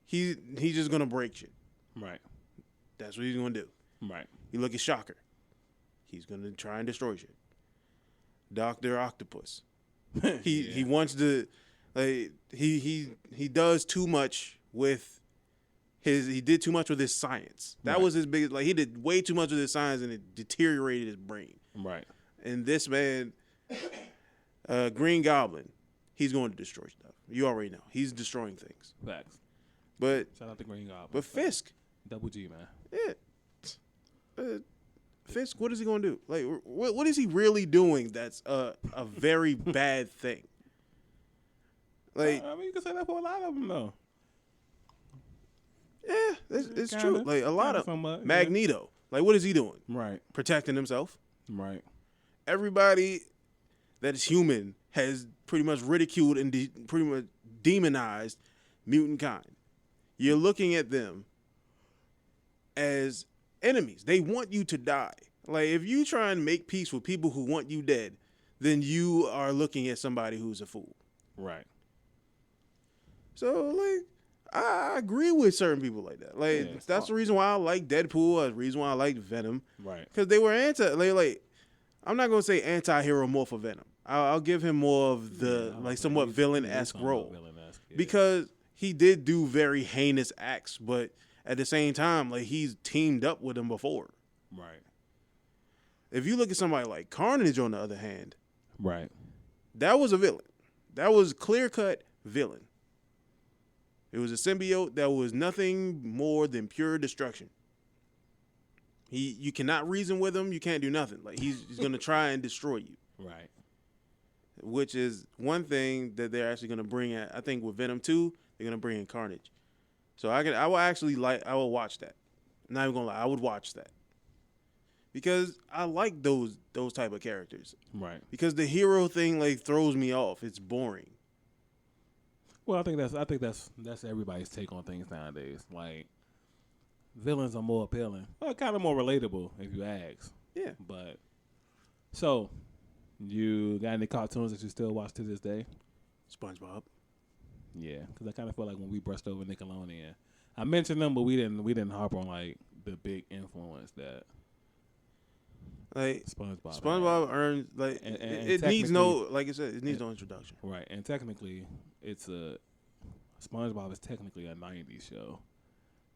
He's just going to break shit. Right. That's what he's going to do. Right. You look at Shocker. He's going to try and destroy shit. Dr. Octopus. He wants to, like, he does too much with he did too much with his science. That was his biggest, like, he did way too much with his science and it deteriorated his brain. Right. And this man, Green Goblin, he's going to destroy stuff. You already know. He's destroying things. Facts. But shout out to Green Goblin. But Fisk. Double G, man. Yeah. Fisk, what is he going to do? Like, what is he really doing that's a very bad thing? Like, I mean, you can say that for a lot of them, though. Yeah, it's true. Like, a lot of Magneto. Yeah. Like, what is he doing? Right. Protecting himself. Right. Everybody that is human has pretty much ridiculed and pretty much demonized mutant kind. You're looking at them as enemies. They want you to die. Like, if you try and make peace with people who want you dead, then you are looking at somebody who's a fool. Right. So, like, I agree with certain people like that. Like, that's the reason why I like Deadpool. That's the reason why I like Venom. Right. Because they were I'm not going to say anti-hero more for Venom. I'll give him more of the, somewhat villain-esque role. Because he did do very heinous acts, but at the same time, like, he's teamed up with him before. Right. If you look at somebody like Carnage, on the other hand, right, that was a villain. That was clear-cut villain. It was a symbiote that was nothing more than pure destruction. You cannot reason with him. You can't do nothing. Like, he's going to try and destroy you. Right. Which is one thing that they're actually going to bring at. I think with Venom 2, they're going to bring in Carnage. So I will watch that. I'm not even going to lie. I would watch that. Because I like those type of characters. Right. Because the hero thing, like, throws me off. It's boring. Well, I think that's everybody's take on things nowadays. Like villains are more appealing, well, kind of more relatable if you ask. Yeah. But so, you got any cartoons that you still watch to this day? SpongeBob. Yeah, because I kind of feel like when we brushed over Nickelodeon, I mentioned them, but we didn't harp on like the big influence that like SpongeBob earns like and it needs no, like I said, it needs no introduction. Right, and technically, SpongeBob is technically a '90s show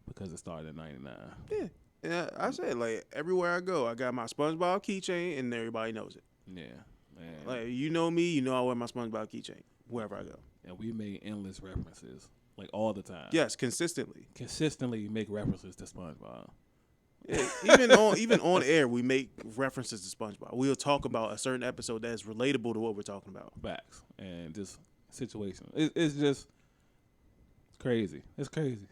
because it started in '99. Yeah. And I said, like, everywhere I go, I got my SpongeBob keychain, and everybody knows it. Yeah, man. Like, you know me, you know I wear my SpongeBob keychain wherever I go. And we made endless references, like all the time. Yes, consistently. Consistently make references to SpongeBob. Yeah, even on air, we make references to SpongeBob. We'll talk about a certain episode that is relatable to what we're talking about. Facts. And just situation. It's just crazy. It's crazy.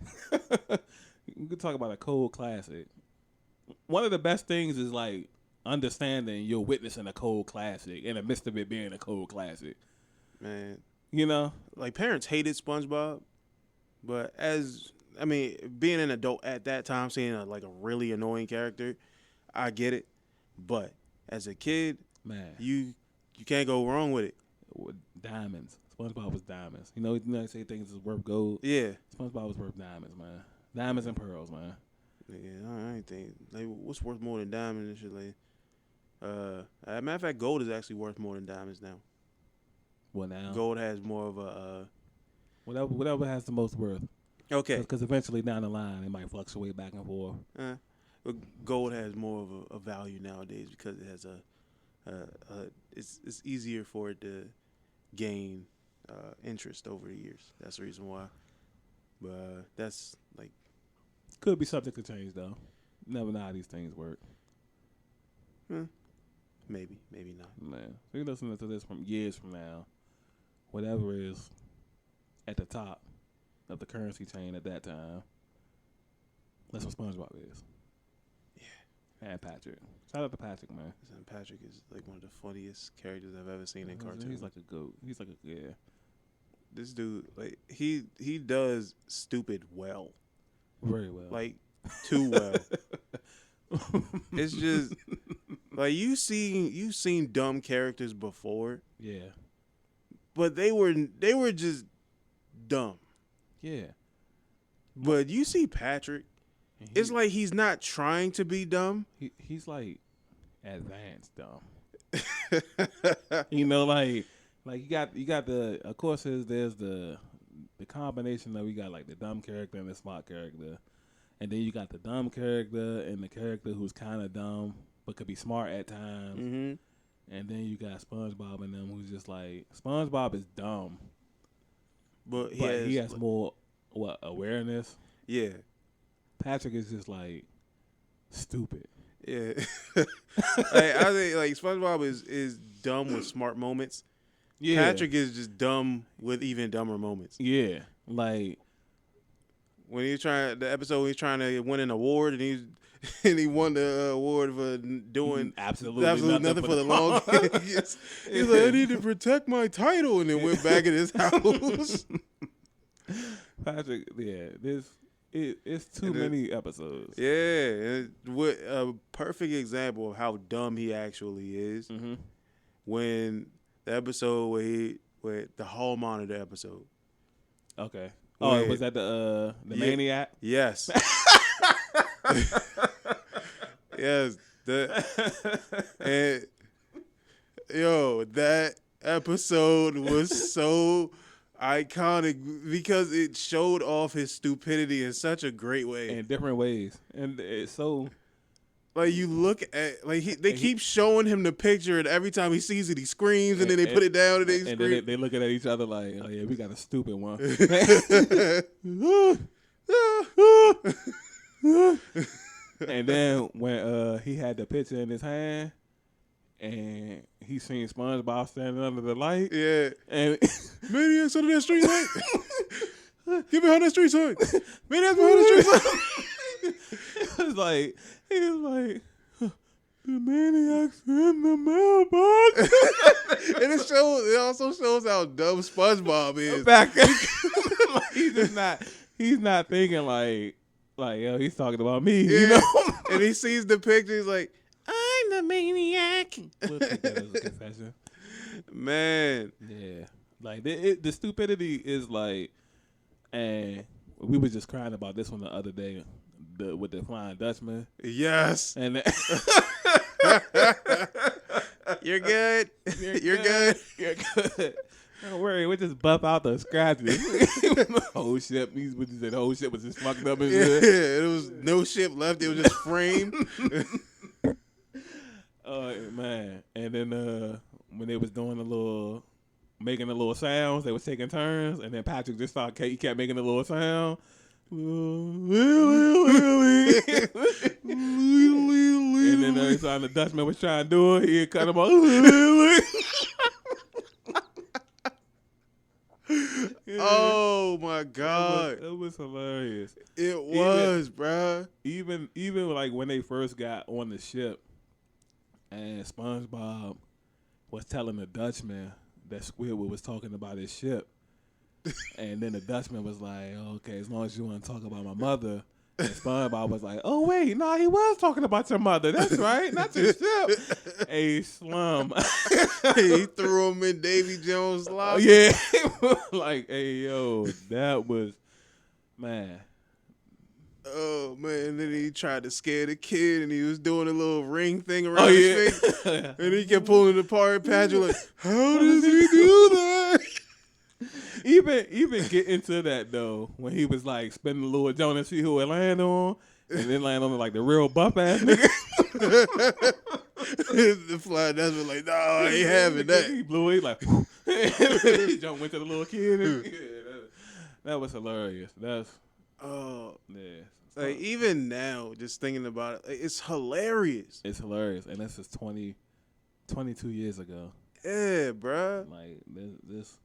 We could talk about a cold classic. One of the best things is like understanding you're witnessing a cold classic in the midst of it being a cold classic. Man, you know, like parents hated SpongeBob, but being an adult at that time, seeing a really annoying character, I get it. But as a kid, man, you can't go wrong with it. With diamonds, SpongeBob was diamonds. You know they say things is worth gold. Yeah, SpongeBob was worth diamonds, man. Diamonds and pearls, man. Yeah, I ain't think like what's worth more than diamonds and shit. Like, as a matter of fact, gold is actually worth more than diamonds now. What now? Gold has more of a whatever has the most worth. Okay. Because eventually down the line it might fluctuate back and forth. But gold has more of a value nowadays because it has it's easier for it to gain interest over the years. That's the reason why. But that's like. Could be subject to change though. Never know how these things work. Maybe not. Man, so you're listening to this from years from now. Whatever is at the top of the currency chain at that time. That's what SpongeBob is. Yeah. And Patrick. Shout out to Patrick, man. And Patrick is like one of the funniest characters I've ever seen in cartoons. He's like a goat. Yeah. This dude, like he does stupid well. Very well. Like, too well. It's just like you've seen dumb characters before. Yeah. But they were just dumb. Yeah. But you see Patrick, it's like he's not trying to be dumb. He's like advanced dumb. You know, like you got the, of course there's the combination of, you got like the dumb character and the smart character, and then you got the dumb character and the character who's kind of dumb but could be smart at times. Mm-hmm. And then you got SpongeBob and them who's just like, SpongeBob is dumb, but he has more awareness. Yeah. Patrick is just like stupid. Yeah. I think like SpongeBob is dumb with smart moments. Yeah. Patrick is just dumb with even dumber moments. Yeah. Like when he's trying to win an award and he won the award for doing absolutely nothing for the long game. He's like, I need to protect my title, and then went back in his house. Patrick, yeah, it's too many episodes. Yeah, with a perfect example of how dumb he actually is. Mm-hmm. When the episode where the hall monitor episode. Okay. Oh, was that the maniac? Yes. Yes. And that episode was so iconic because it showed off his stupidity in such a great way. In different ways. And it's so... Like, you look at... Like, they keep showing him the picture, and every time he sees it, he screams, and then they put it down, and they scream. And then they looking at each other like, oh, yeah, we got a stupid one. And then when he had the picture in his hand, and he seen SpongeBob standing under the light. Yeah. And Maniac's under that street light. Get behind that street sign. Maniac's behind the street light. He was like, The maniac's in the mailbox. And it also shows how dumb SpongeBob is. Back, like, he's not thinking like yo, he's talking about me, you know. And he sees the picture, he's like, I'm the maniac. We'll take that as a confession. Man. Yeah. Like the stupidity is like, and we were just crying about this one the other day, with the Flying Dutchman. Yes. And You're good. You're good. You're good. Don't worry, we just buff out the scratches. The whole ship was just fucked up and shit. Yeah, it was no ship left. It was just framed. Oh man! And then when they was doing making the little sounds, they was taking turns, and then Patrick just he kept making the little sound. And then every time the Dutchman was trying to do it, he'd cut him off. Yeah. Oh my God. It was hilarious. It was, bruh. Even like when they first got on the ship and SpongeBob was telling the Dutchman that Squidward was talking about his ship. And then the Dutchman was like, okay, as long as you want to talk about my mother. And SpongeBob was like, oh, wait, no, he was talking about your mother. That's right, not your ship. A slum. He threw him in Davy Jones' lobby. Yeah. Like, hey, yo, that was, man. Oh, man. And then he tried to scare the kid, and he was doing a little ring thing around his face. And he kept pulling it apart. Patrick like, how does he do that? Even get into that though when he was like spinning the little joint and see who it land on, and then land on like the real buff ass nigga. The Flying Dutchman like, no, I ain't having that. He blew it like, he jumped went to the little kid. And, that was hilarious. That's yeah. Like even now, just thinking about it, like, it's hilarious. It's hilarious, and this is 22 years ago. Yeah, bruh. Like this.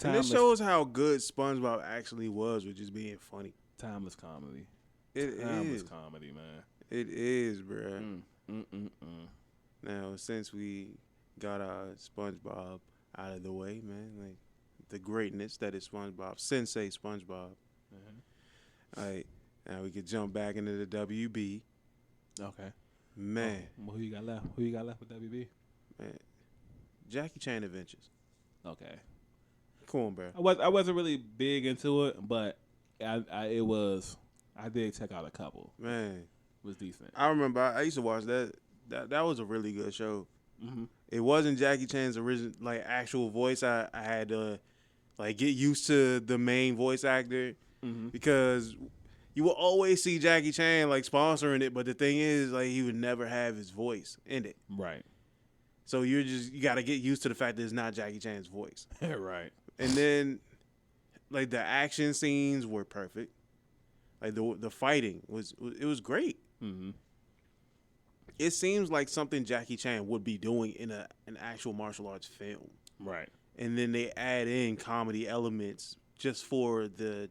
And this shows how good SpongeBob actually was with just being funny. Timeless comedy. Timeless comedy, man. It is, bruh. Now, since we got our SpongeBob out of the way, man, like the greatness that is SpongeBob, Sensei SpongeBob. Like, now we could jump back into the WB. Okay. Man. Who you got left? Who you got left with WB? Man. Jackie Chan Adventures. Okay. Come on, bro. I wasn't really big into it, but I did check out a couple. Man. It was decent. I remember I used to watch that. That was a really good show. Mm-hmm. It wasn't Jackie Chan's original, like, actual voice. I had to, like, get used to the main voice actor because you will always see Jackie Chan, like, sponsoring it, but the thing is, like, he would never have his voice in it. Right. So you got to get used to the fact that it's not Jackie Chan's voice. Right. And then, like, the action scenes were perfect. Like, the fighting was great. Mm-hmm. It seems like something Jackie Chan would be doing in an actual martial arts film. Right. And then they add in comedy elements just for the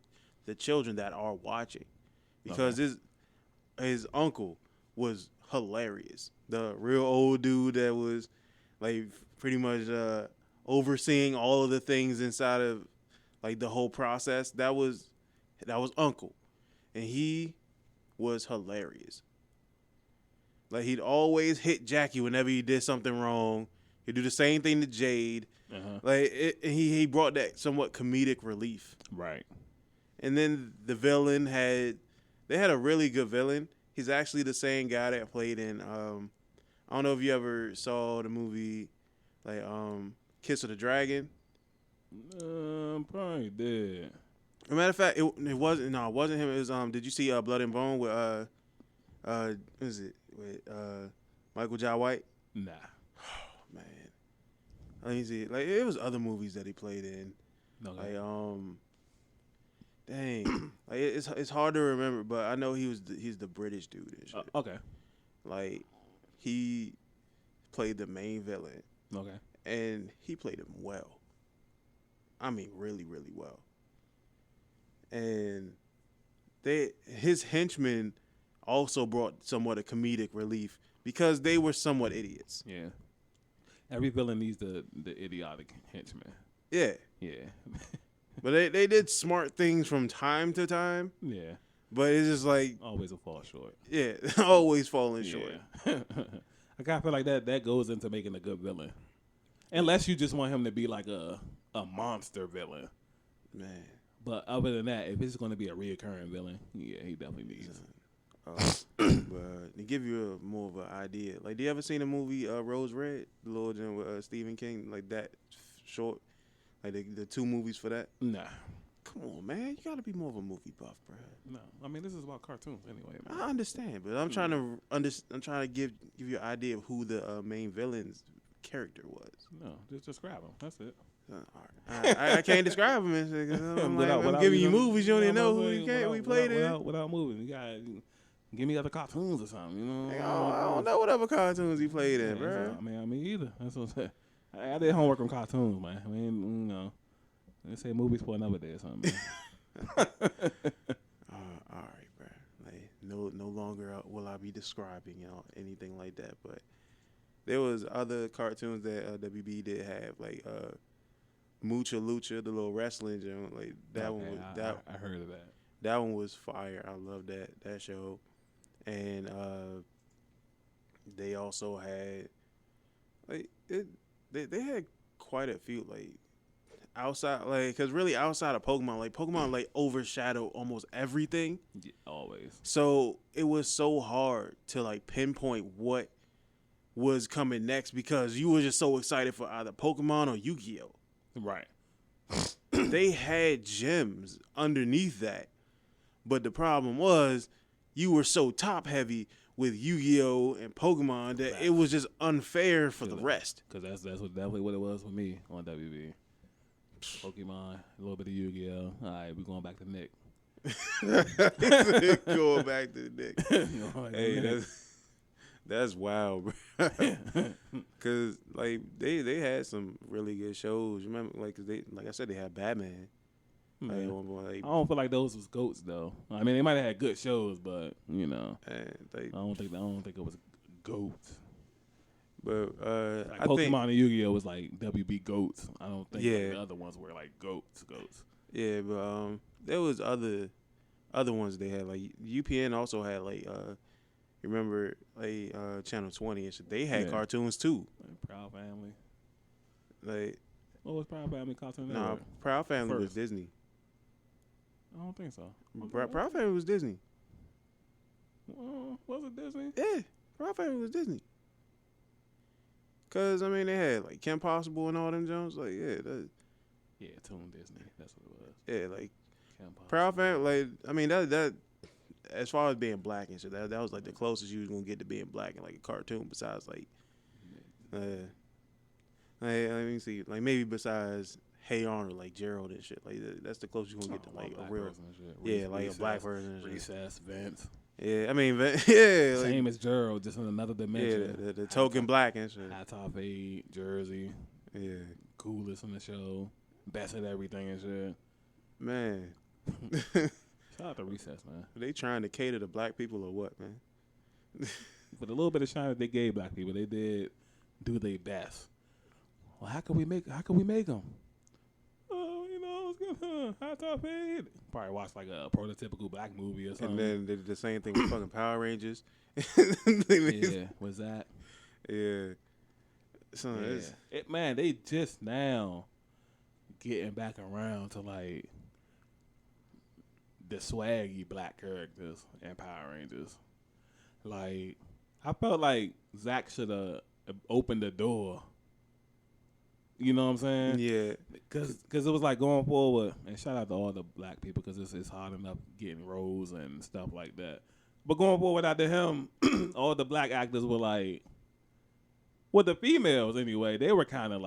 children that are watching. Because his uncle was hilarious. The real old dude that was, like, pretty much overseeing all of the things inside of, like, the whole process. That was Uncle. And he was hilarious. Like, he'd always hit Jackie whenever he did something wrong. He'd do the same thing to Jade. Like, he brought that somewhat comedic relief. Right. And then the villain had a really good villain. He's actually the same guy that played in I don't know if you ever saw the movie, like, Kiss of the Dragon. Probably did. As a matter of fact, it wasn't him. It was did you see Blood and Bone with what is it with Michael Jai White? Nah. Oh, man. Let me see. Like, it was other movies that he played in. Okay. Like, dang. Like, it's hard to remember, but I know he's the British dude and shit. Okay. Like, he played the main villain. Okay. And he played him well. I mean, really, really well. And his henchmen also brought somewhat of comedic relief because they were somewhat idiots. Yeah. Every villain needs the idiotic henchman. Yeah. Yeah. But they did smart things from time to time. Yeah. But it's just like always a fall short. Yeah, always falling short. I kind of feel like that goes into making a good villain. Unless you just want him to be like a monster villain. Man. But other than that, if it's going to be a reoccurring villain, yeah, he definitely needs. But to give you more of an idea, like, do you ever seen the movie Rose Red, the little gem with Stephen King, like that short, like the 2 movies for that? Nah. Come on, man, you gotta be more of a movie buff, bro. No, I mean this is about cartoons anyway, man. I understand, but I'm trying to give you an idea of who the main villain's character was. No, just describe him. That's it. All right. I can't describe him. I'm giving you movies. You don't even know who we played in. Without movies, you gotta give me other cartoons or something. You know, I don't know what other cartoons he played in, bro. I mean, me either. That's what I'm saying. I did homework on cartoons, man. I mean, you know, they say movies for another day or something. All right, bro. Like, no longer will I be describing anything like that. But there was other cartoons that WB did have, like Mucha Lucha, the little wrestling joint. Like that one was I heard of that. That one was fire. I love that show. And they also had they had quite a few outside, because really outside of Pokemon overshadowed almost everything. Yeah, always. So it was so hard to pinpoint what was coming next because you were just so excited for either Pokemon or Yu-Gi-Oh. Right. They had gems underneath that, but the problem was you were so top heavy with Yu-Gi-Oh and Pokemon that it was just unfair for the rest. Because that's definitely what it was for me on WB. Pokemon, a little bit of Yu-Gi-Oh. All right, we're going back to Nick. Going back to Nick. Hey, that's wild, bro. Because they had some really good shows. Remember, cause like I said, they had Batman. I don't feel like those was GOATs though. I mean, they might have had good shows, but I don't think it was GOATs. But Pokemon and Yu-Gi-Oh was like WB GOATs. I don't think the other ones were like GOATs. Yeah, but there was other ones they had. Like UPN also had remember Channel 20 and shit. They had cartoons too. Proud Family. What was Proud Family cartoon? Nah, Proud Family was Disney. I don't think so. Proud Family was Disney. Was it Disney? Yeah, Proud Family was Disney. Cause they had Kim Possible and all them Jones. Toon Disney. That's what it was. Yeah, Kim Possible. Proud Family. That as far as being black and shit, that was the closest you was gonna get to being black in a cartoon. Besides let me see, maybe besides Hey Arnold, Gerald and shit. That's the closest you gonna get to a real a black person. Recess, Vince. Yeah, same as Gerald, just in another dimension. Yeah, the token black and shit. High top 8, Jersey. Yeah, coolest in the show, best at everything and shit. Man, shout out to Recess, man. Are they trying to cater to black people or what, man? With a little bit of shine that they gave black people, they did do their best. Well, how can we make them? High top 8. Probably watch a prototypical black movie or something. And then they did the same thing with fucking Power Rangers. Yeah, was that? Yeah. So man, they just now getting back around to the swaggy black characters in Power Rangers. I felt like Zach should have opened the door. You know what I'm saying? Yeah. Because it was going forward, and shout out to all the black people because it's hard enough getting roles and stuff like that. But going forward after him, all the black actors were the females anyway, they were kind of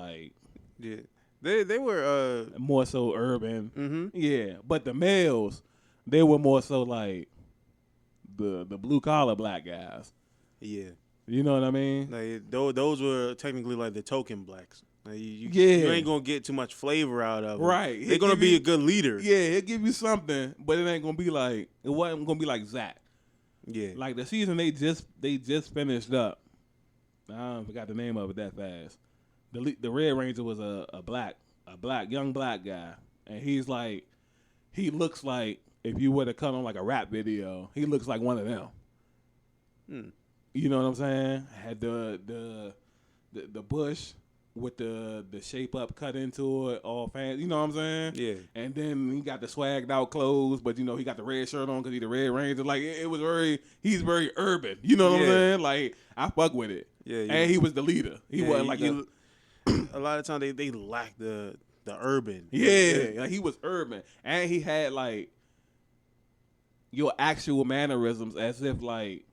yeah. They were more so urban. Mm-hmm. Yeah. But the males, they were more so the blue collar black guys. Yeah. You know what I mean? Those were technically the token blacks. You ain't gonna get too much flavor out of them. Right. They're gonna be a good leader. Yeah, he'll give you something, but it ain't gonna be it wasn't gonna be like Zach. Yeah. The season they just finished up I forgot the name of it that fast. The Red Ranger was a young black guy, and he's like, he looks like if you were to cut on like a rap video, he looks like one of them. You know what I'm saying? Had the bush with the shape up cut into it, all fancy. You know what I'm saying? Yeah. And then he got the swagged out clothes, but he got the red shirt on because he's the Red Ranger. Like it was he's very urban. You know what I'm saying? Like I fuck with it. Yeah. And he was the leader. He wasn't like a lot of times they lack the urban. Yeah, like he was urban, and he had like your actual mannerisms as if like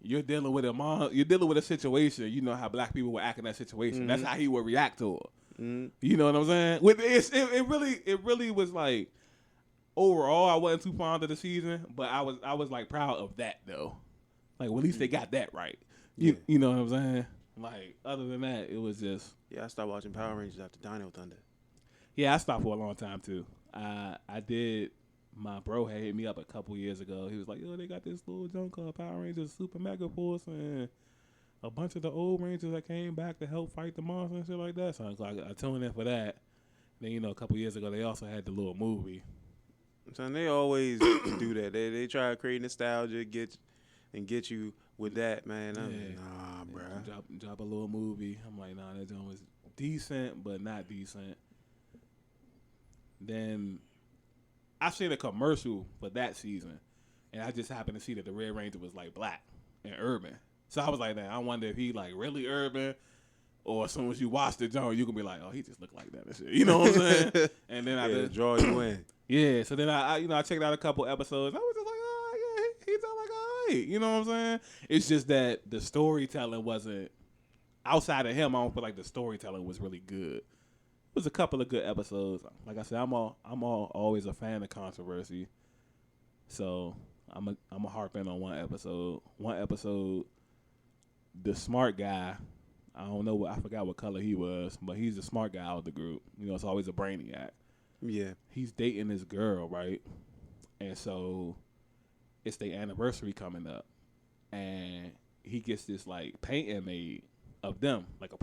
you're dealing with a situation. You know how black people would act in that situation. Mm-hmm. That's how he would react to it. Mm-hmm. You know what I'm saying? It really was like overall I wasn't too fond of the season, but I was like proud of that though. Like well, at least they got that right. You know what I'm saying? Like other than that, it was just I stopped watching Power Rangers after Dino Thunder. Yeah, I stopped for a long time too. I did. My bro had hit me up a couple years ago. He was like, yo, they got this little junk called Power Rangers Super Mega Force and a bunch of the old Rangers that came back to help fight the monster and shit like that. So I tuned in for that. Then, a couple years ago, they also had the little movie. So they always do that. They try to create nostalgia, get you with that, man. Nah, bro. Drop a little movie. I'm like, nah, that joint was decent, but not decent. Then I seen a commercial for that season, and I just happened to see that the Red Ranger was like black and urban. So I was like, man, I wonder if he like really urban, or as soon as you watch the joint, you can be like, oh, he just look like that and shit. You know what I'm saying? And then I just draw you in. Yeah. So then I checked out a couple episodes. I was just like, oh yeah, he's like all right. You know what I'm saying? It's just that the storytelling wasn't outside of him. I don't feel like the storytelling was really good. Was a couple of good episodes. Like I said, I'm always a fan of controversy. So I'm a harp in on one episode. One episode, the smart guy, I forgot what color he was, but he's the smart guy out of the group. It's always a brainiac. Yeah. He's dating this girl, right? And so it's their anniversary coming up. And he gets this like painting made of them, like a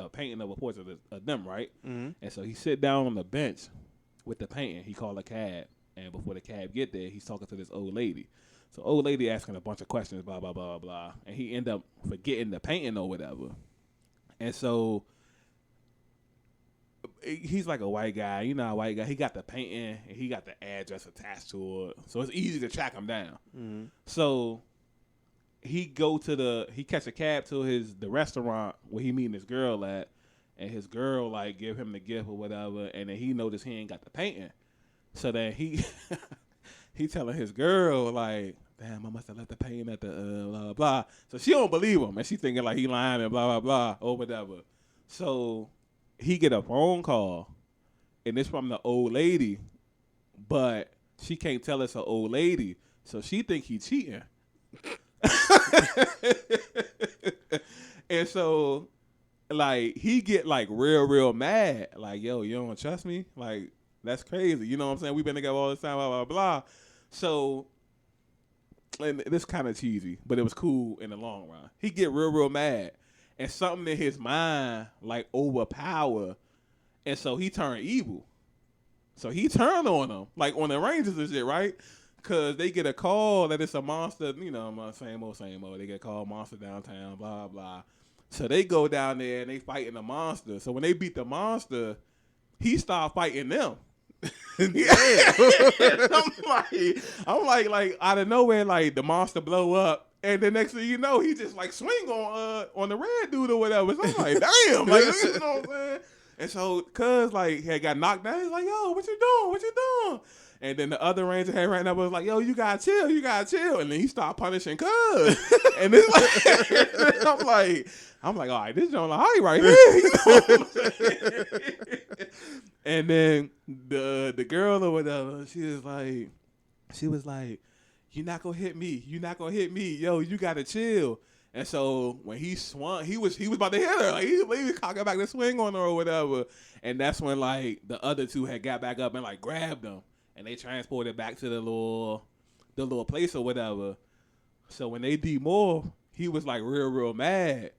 painting of a portrait of them, right? Mm-hmm. And so he sit down on the bench with the painting. He called a cab, and before the cab get there, he's talking to this old lady. So old lady asking a bunch of questions, blah blah blah blah, and he end up forgetting the painting or whatever. And so he's like a white guy, a white guy. He got the painting and he got the address attached to it, so it's easy to track him down. Mm-hmm. So he catch a cab to the restaurant where he meeting this girl at, and his girl like give him the gift or whatever, and then he noticed he ain't got the painting. So then he telling his girl like, damn, I must have left the painting at the blah blah blah. So she don't believe him, and she thinking like he lying and blah blah blah or whatever. So he get a phone call, and it's from the old lady, but she can't tell it's an old lady, so she think he cheating. And so like he get like real mad, like, yo, you don't trust me? Like, that's crazy. You know what I'm saying? We've been together all this time, blah blah blah. So, and this kind of cheesy, but it was cool in the long run. He get real mad, and something in his mind like overpower, and so he turned evil. So he turned on them, like on the Rangers and shit, right? Because they get a call that it's a monster, same old. They get called monster downtown, blah, blah. So they go down there and they fighting the monster. So when they beat the monster, he start fighting them. I'm like out of nowhere, like the monster blow up, and the next thing you know, he just like swing on the red dude or whatever. So I'm like, damn, like, you know what I'm saying? And so, cuz like had got knocked down, he's like, yo, what you doing? And then the other Ranger had right now was like, yo, you gotta chill. And then he started punishing Cuz. And it's like, I'm like, all right, this is on the high right here. You know what I'm saying? And then the girl or whatever, she was like, you're not gonna hit me. Yo, you gotta chill. And so when he swung, he was about to hit her. Like he was cocking back the swing on her or whatever. And that's when like the other two had got back up and like grabbed him. And they transported back to the little place or whatever. So when they demorphed, he was like real mad.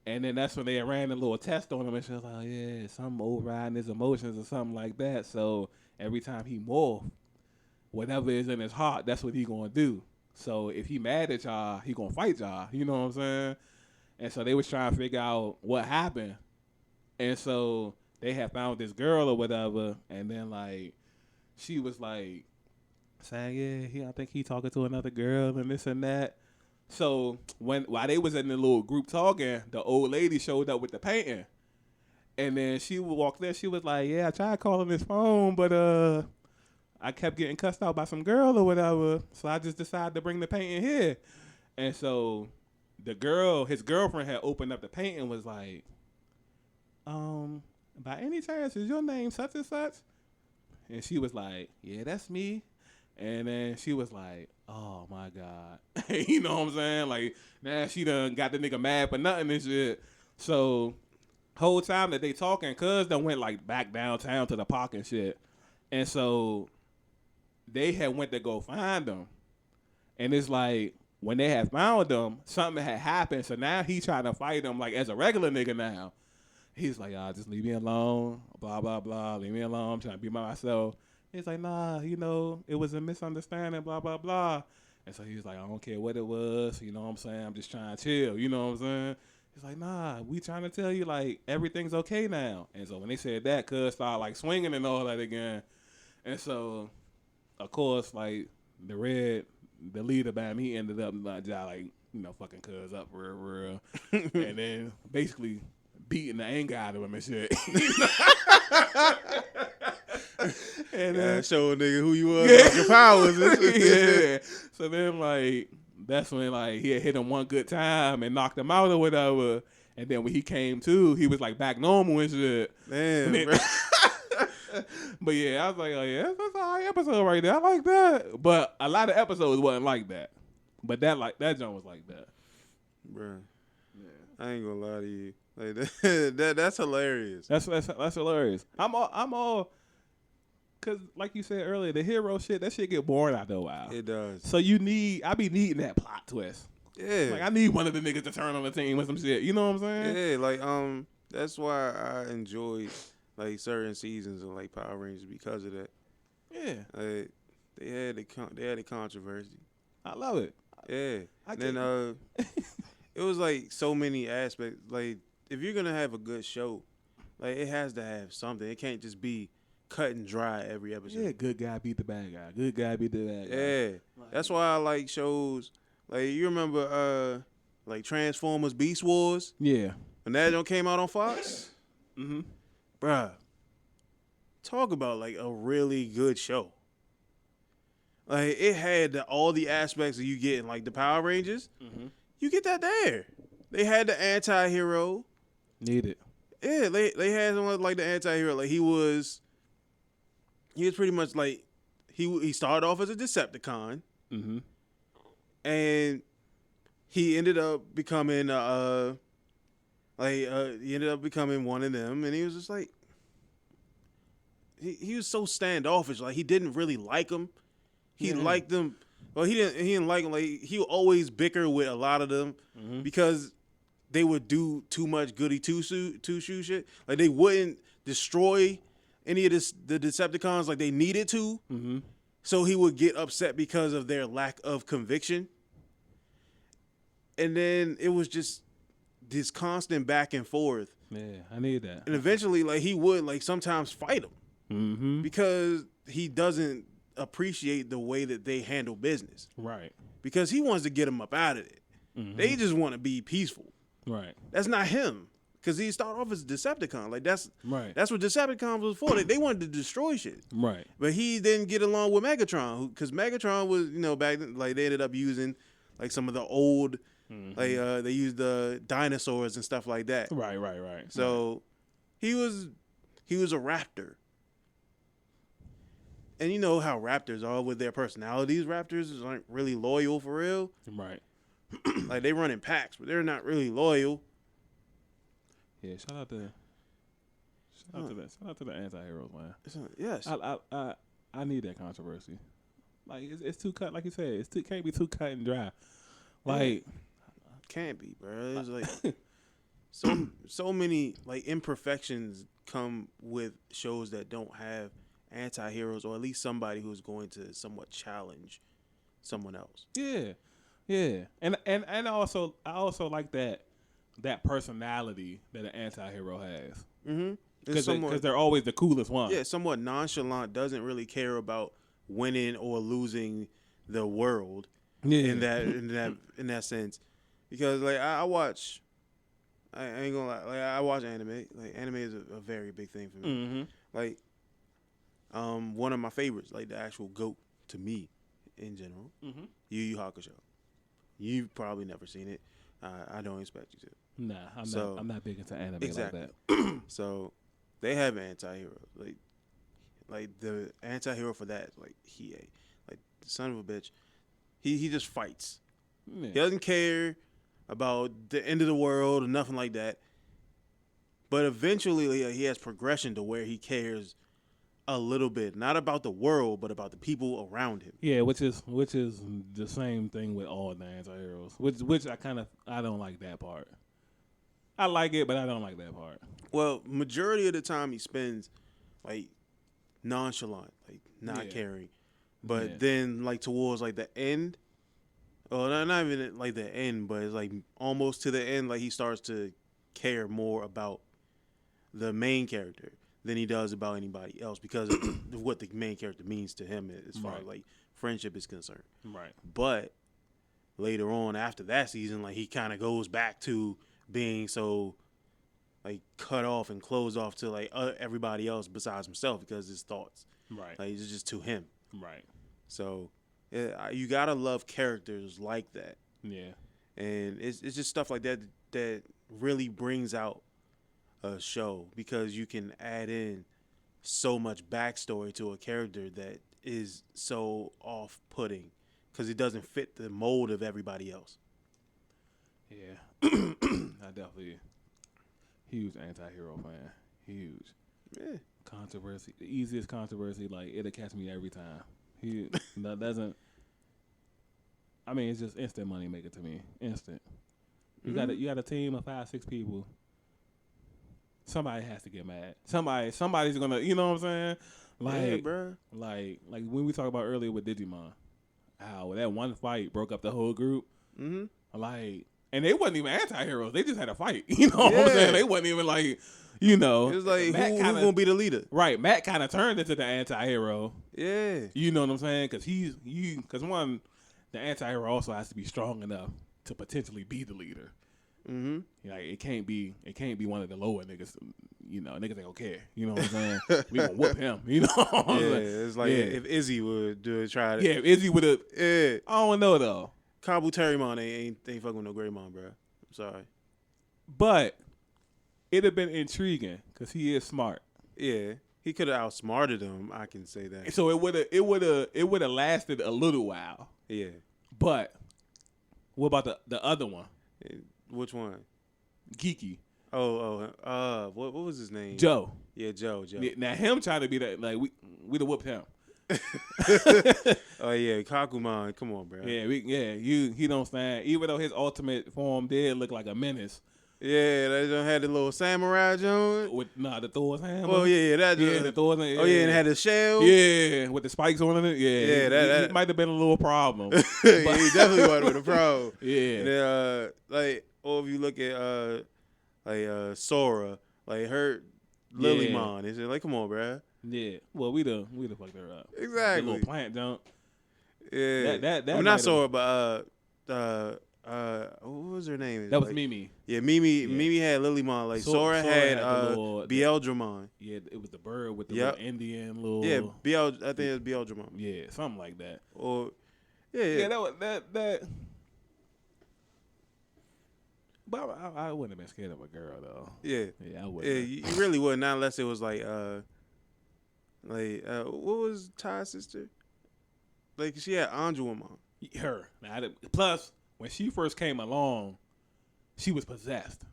And then that's when they ran a little test on him, and she was like, oh, yeah, something overriding his emotions or something like that. So every time he morph, whatever is in his heart, that's what he gonna do. So if he mad at y'all, he gonna fight y'all. You know what I'm saying? And so they was trying to figure out what happened. And so they had found this girl or whatever, and then like she was like saying, yeah, I think he talking to another girl and this and that. So while they was in the little group talking, the old lady showed up with the painting. And then she would walk there, she was like, yeah, I tried calling his phone, but I kept getting cussed out by some girl or whatever. So I just decided to bring the painting here. And so his girlfriend had opened up the painting and was like, by any chance, is your name such and such? And she was like, yeah, that's me. And then she was like, oh, my God. You know what I'm saying? Like, now she done got the nigga mad for nothing and shit. So, whole time that they talking, cuz done went, like, back downtown to the park and shit. And so, they had went to go find them. And it's like, when they had found them, something had happened. So, now he trying to fight them, like, as a regular nigga now. He's like, y'all, just leave me alone. Blah, blah, blah. Leave me alone. I'm trying to be by myself. He's like, nah, it was a misunderstanding, blah, blah, blah. And so he was like, I don't care what it was. You know what I'm saying? I'm just trying to chill. You know what I'm saying? He's like, nah, we trying to tell you, like, everything's okay now. And so when they said that, cuz started, like, swinging and all that again. And so, of course, like, the leader band, he ended up, like, fucking cuz up real. And then basically beating the anger out of him and shit. And show a nigga who you was, like your powers. Yeah. So then, like, that's when, like, he had hit him one good time and knocked him out or whatever. And then when he came to, he was, like, back normal and shit. Damn, bro. But, yeah, I was like, oh, yeah, that's a high episode right there. I like that. But a lot of episodes wasn't like that. But that joint was like that. Bro. Yeah. I ain't gonna lie to you. Like that's hilarious. That's hilarious. I'm all cause like you said earlier, the hero shit, that shit get boring after a while. It does. So I be needing that plot twist. Yeah. Like I need one of the niggas to turn on the team with some shit. You know what I'm saying? Yeah, like that's why I enjoyed like certain seasons of like Power Rangers because of that. Yeah. Like they had the controversy. I love it. Yeah. Then it was like so many aspects. Like if you're gonna have a good show, like it has to have something. It can't just be cut and dry every episode. Yeah, good guy beat the bad guy. Good guy beat the bad guy. Yeah. That's why I like shows like you remember like Transformers Beast Wars? Yeah. When that one came out on Fox? Mm-hmm. Bruh. Talk about like a really good show. Like it had all the aspects that you get in like the Power Rangers. Mm-hmm. You get that there. They had the anti-hero. Need it. Yeah, they had someone like the anti-hero. Like he was pretty much like he started off as a Decepticon. Mm-hmm. And he ended up becoming one of them, and he was just like he was so standoffish. Like he didn't really like them. He liked them. Well, he didn't like them. Like he would always bicker with a lot of them because they would do too much goody two shoe shit. Like they wouldn't destroy any of the Decepticons like they needed to. Mm-hmm. So he would get upset because of their lack of conviction. And then it was just this constant back and forth. Yeah, I need that. And eventually, like he would like sometimes fight them because he doesn't appreciate the way that they handle business. Right. Because he wants to get them up out of it. Mm-hmm. They just want to be peaceful. Right. That's not him. Because he started off as a Decepticon. Like that's right. That's what Decepticons was for. They wanted to destroy shit. Right. But he didn't get along with Megatron. Because Megatron was, back then, like they ended up using like some of the old, like they used the dinosaurs and stuff like that. Right. So he was a raptor. And you know how raptors are with their personalities. Raptors aren't really loyal for real. Right. Like they run in packs, but they're not really loyal. Yeah, shout out to the anti-heroes, man. Yes. I need that controversy. Like it's too cut, like you said. It can't be too cut and dry. Like can't be, bro. It's like so many like imperfections come with shows that don't have anti-heroes, or at least somebody who's going to somewhat challenge someone else. Yeah, and I also like that personality that an anti-hero has. Mm-hmm. Because they're always the coolest one. Yeah, somewhat nonchalant, doesn't really care about winning or losing the world. Yeah. In that sense, because like I watch, I ain't gonna lie, like I watch anime. Like anime is a very big thing for me. Mm-hmm. Like, one of my favorites, like the actual GOAT to me, in general, mm-hmm. Yu Yu Hakusho. You've probably never seen it. I don't expect you to. Nah, I'm not big into anime exactly. like that. So they have anti-hero. Like the anti-hero for that is like Hiei. Like the son of a bitch. He just fights. Yeah. He doesn't care about the end of the world or nothing like that. But eventually he has progression to where he cares a little bit, not about the world, but about the people around him. Yeah, which is the same thing with all the anti-heroes. Which I don't like that part. I like it, but I don't like that part. Well, majority of the time he spends like nonchalant, like not caring. But then like towards like the end, or not even like the end, but it's like almost to the end, like he starts to care more about the main character than he does about anybody else, because of what the main character means to him as far as like friendship is concerned. Right. But later on after that season, like he kind of goes back to being so like cut off and closed off to like everybody else besides himself, because his thoughts, like it's just to him. Right. So you gotta love characters like that. Yeah. And it's just stuff like that that really brings out a show, because you can add in so much backstory to a character that is so off-putting because it doesn't fit the mold of everybody else. Yeah. I definitely huge anti-hero fan. Huge. Yeah. Controversy. The easiest controversy, like it'll catch me every time. He that doesn't. I mean, it's just instant money maker to me. Instant. You got a team of 5-6 people. Somebody has to get mad. Somebody's gonna. You know what I'm saying? Like, bro. Like when we talked about earlier with Digimon, how that one fight broke up the whole group. Mm-hmm. Like, and they wasn't even anti-heroes. They just had a fight. You know what I'm saying? They wasn't even like, you know. It was like, who gonna be the leader? Right. Matt kind of turned into the anti-hero. Yeah. You know what I'm saying? Because one, the anti-hero also has to be strong enough to potentially be the leader. Mm-hmm. Like it can't be one of the lower niggas. You know, niggas ain't gonna care. You know what I'm saying? We gonna whoop him. You know? It's like if Izzy would try to. Yeah, if Izzy would have. Yeah. I don't know though. Kabu Terrymon ain't fucking with no Greymon, bro. I'm sorry. But it'd have been intriguing because he is smart. Yeah, he could have outsmarted him. I can say that. So it would have lasted a little while. Yeah. But what about the other one? Which one? Geeky. What was his name? Joe. Yeah, Joe. Yeah, now him trying to be that, like we'd have whooped him. Oh yeah, Kakumon, come on, bro. Yeah, he don't stand. Even though his ultimate form did look like a menace. Yeah, they don't had the little samurai joint with the Thor's hammer. Oh yeah, the Thor's. Yeah. Oh yeah, and it had the shell. Yeah, with the spikes on it. Yeah, that might have been a little problem. Yeah, he definitely would have been a problem. Yeah, and or if you look at Sora, like her Lilymon, it's like, come on, bro. Yeah, well, we done fucked her up. Exactly. The little plant jump. Yeah, that I'm not Sora, but what was her name? That was Mimi. Yeah, Mimi. Yeah. Mimi had Lilymon. Like Sora had Beeldramon. Yeah, it was the bird with the little Indian little. Yeah, I think it was Beeldramon. Yeah, something like that. Or yeah, that was that. But I wouldn't have been scared of a girl though. Yeah, I wouldn't. Yeah, you really wouldn't, not unless it was like what was Ty's sister? Like she had Anjuamon. Her. Now, plus, when she first came along, she was possessed.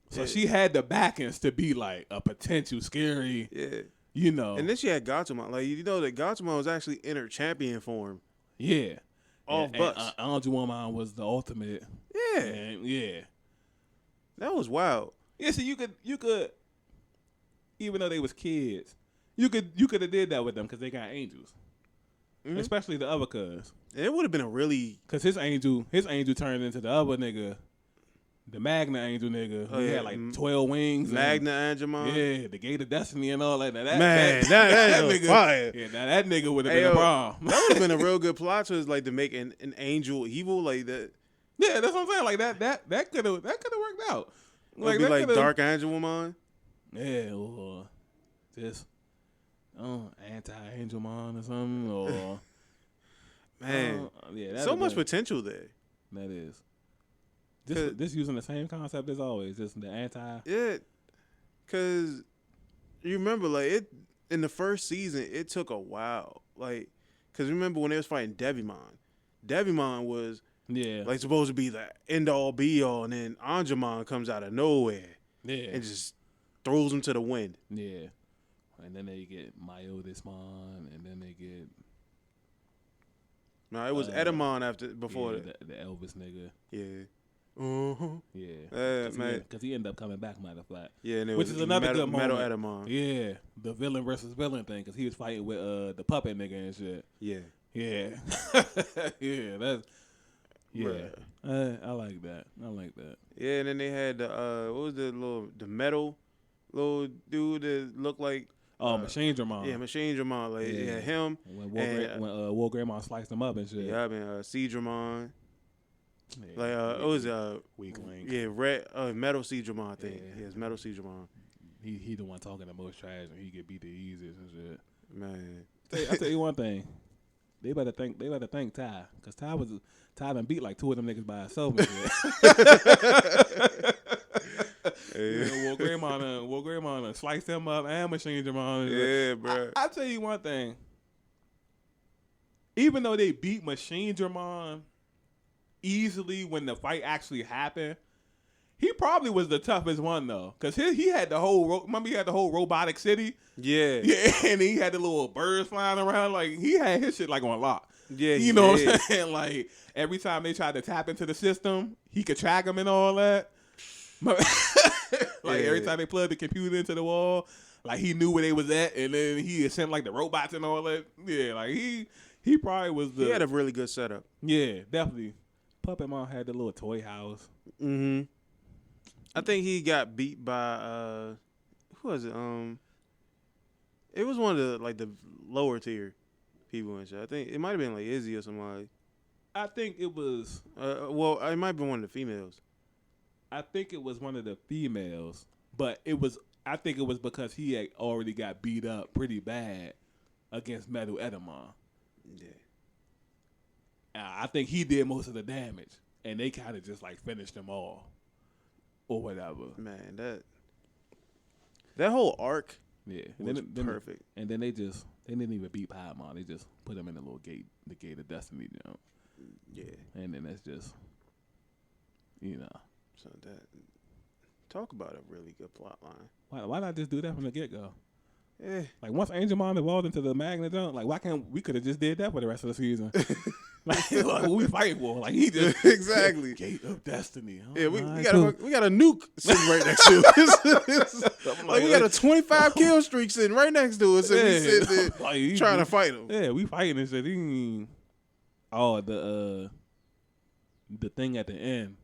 So she had the backings to be like a potential scary. Yeah. You know. And then she had Gatomon. Like you know that Gatomon was actually in her champion form. Yeah. Off bus. Anjuamon was the ultimate. Yeah. And, yeah. That was wild. Yeah, so you could, even though they was kids, you could have did that with them because they got angels, especially the other cuz. It would have been a really because his angel turned into the other nigga, the Magna Angel nigga. He had like 12 wings. Magna Angemon. Yeah, the Gate of Destiny and all that. Now that nigga, fire. Yeah, now that nigga would have been a problem. That would have been a real good plot twist, like to make an angel evil like that. Yeah, that's what I'm saying. Like that could have worked out. Like be like Dark Angelmon. Yeah, or just anti-Angelmon or something, or man, yeah, so much potential there. That is. This using the same concept as always, just the anti. Yeah, cause you remember like it in the first season, it took a while. Like, cause remember when they was fighting Devimon. Devimon was like supposed to be the end all be all, and then Angemon comes out of nowhere, and just throws him to the wind. Yeah, and then they get Myodismon, and then they get. No, it was Edamon before the Elvis nigga. Yeah. Yeah, man, because he ended up coming back, matter of fact. Yeah, and which is another good moment. Metal Edamon. Yeah, the villain versus villain thing, because he was fighting with the puppet nigga and shit. Yeah, yeah, that's I like that. Yeah, and then they had the what was the metal little dude that looked like Machine Dramon. Yeah, Machine Dramon. Like him when War Greymon sliced him up and shit. Yeah, I mean Sea Dramon. Yeah, like it was Weak Link. Yeah, red Metal Sea Dramon, I think. Yeah, it's Metal Sea Dramon. He the one talking the most trash and he get beat the easiest and shit. Man, I tell you one thing. They better thank Ty, because Ty done beat like two of them niggas by himself and shit. War Greymon sliced him up and Machine Dramon. Yeah, bro. I tell you one thing. Even though they beat Machine Dramon easily when the fight actually happened, he probably was the toughest one though, because he had the whole. Remember, he had the whole robotic city. Yeah, and he had the little birds flying around. Like he had his shit like on lock. Yeah, you know what I'm saying? Like every time they tried to tap into the system, he could track them and all that. Every time they plugged the computer into the wall, like he knew where they was at, and then he sent like the robots and all that. Yeah, like he probably was the. He had a really good setup. Yeah, definitely. Puppet Mom had the little toy house. Mm-hmm. I think he got beat by who was it? It was one of the lower tier people and shit. I think it might have been like Izzy or somebody. I think it was. Well, it might have been one of the females. I think it was one of the females, but it was. I think it was because he had already got beat up pretty bad against Metal Edamon. Yeah. I think he did most of the damage, and they kind of just like finished him all, or whatever. Man, that whole arc, was perfect. And then they didn't even beat Paimon. They just put him in the little gate, the Gate of Destiny jump. Yeah. And then that's just, So talk about a really good plot line. Why not just do that from the get go? Yeah. Like once Angemon evolved into the Magna jump, like why can't we could have just did that for the rest of the season? like what we fighting for? Like he just exactly Gate of Destiny. Yeah, we got a nuke sitting right next to us. Like we got a 25 kill streak sitting right next to us, and we sit there trying to fight him. Yeah, we fighting and shit. The thing at the end.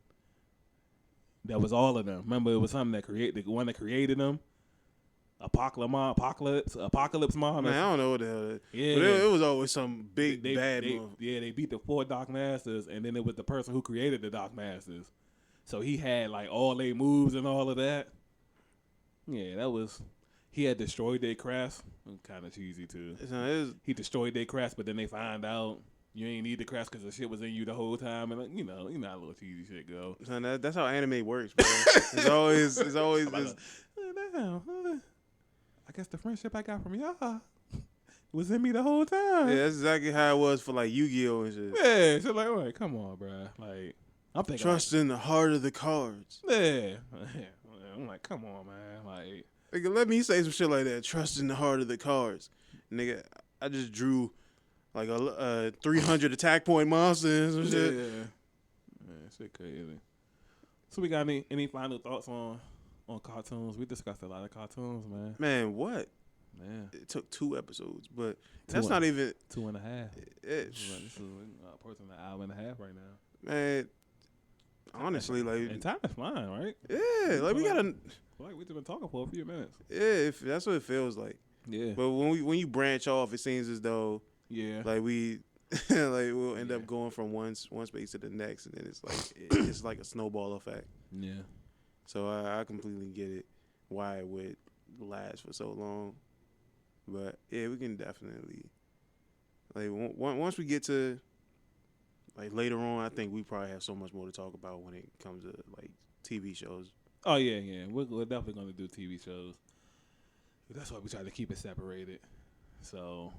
That was all of them. Remember, it was something the one that created them. Apocalypse Mom. Man, I don't know what the hell that is. Yeah. But it was always some big bad move. Yeah, they beat the 4 Dark Masters, and then it was the person who created the Dark Masters. So he had like all their moves and all of that. Yeah, that was. He had destroyed their crest. Kind of cheesy too. He destroyed their crest, but then they find out you ain't need the crest because the shit was in you the whole time, and you know how little cheesy shit go. Son, that's how anime works, bro. It's always just. I guess the friendship I got from y'all was in me the whole time. Yeah, that's exactly how it was for like Yu-Gi-Oh and shit. Yeah, so like, wait, come on, bro. Like, I'm thinking trust in the heart of the cards. Yeah, I'm like, come on, man. Like, nigga, let me say some shit like that. Trust in the heart of the cards, nigga. I just drew like a 300 attack point monster and some shit. Yeah, shit crazy. So we got any final thoughts on cartoons? We discussed a lot of cartoons, man. Man, what? Man, it took 2 episodes, but that's not even 2.5. This is approaching an hour and a half right now. Man, honestly, like, and time is flying, right? Yeah, like we gotta. Like we've been talking for a few minutes. Yeah, if that's what it feels like. Yeah. But when you branch off, it seems as though like we like we'll end up going from one space to the next, and then it's like a snowball effect. Yeah. So I completely get it why it would last for so long. But yeah, we can definitely like once we get to like later on, I think we probably have so much more to talk about when it comes to like TV shows. Oh yeah. We're definitely gonna do TV shows. That's why we try to keep it separated. So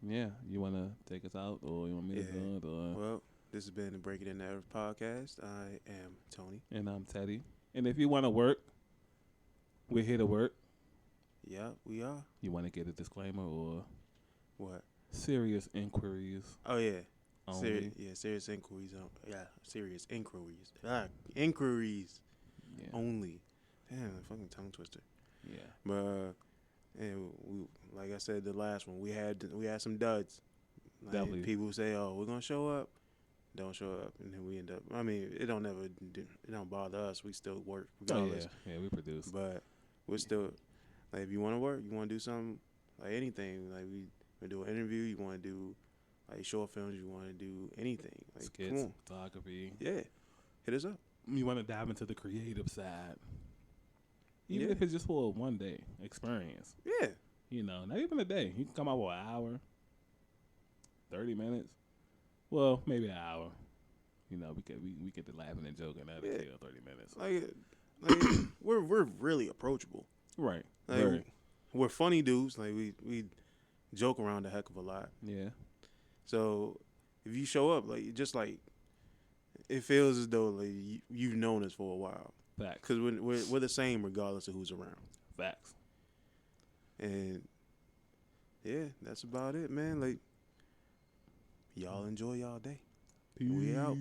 yeah, you wanna take us out, or you want me to do it? Or? Well, this has been the Break It In Narrative podcast. I am Tony, and I'm Teddy. And if you want to work, we're here to work. Yeah, we are. You want to get a disclaimer or what? Serious inquiries. Oh yeah. Only. Serious inquiries. Serious inquiries. Inquiries. Yeah. Only. Damn, fucking tongue twister. Yeah. But and we, like I said, the last one we had some duds. Like, definitely. People say, "Oh, we're gonna show up," don't show up, and then we end up. I mean, it don't bother us. We still work regardless. Oh, yeah, we produce. But we're still like, if you want to work, you want to do something, like anything. Like we do an interview. You want to do like short films. You want to do anything. Like, skits, photography. Yeah, hit us up. You want to dive into the creative side. Even if it's just for a one day experience. Yeah. You know, not even a day. You can come out for an hour, 30 minutes. Well, maybe an hour. You know, we get to laughing and joking. That'll kill 30 minutes. Like we're really approachable. Right. Like, we're funny dudes. Like we joke around a heck of a lot. Yeah. So if you show up, like, just like it feels as though like you've known us for a while. Facts. Because we're the same regardless of who's around. Facts. And yeah, that's about it, man. Like, y'all enjoy y'all day. Peace. We out.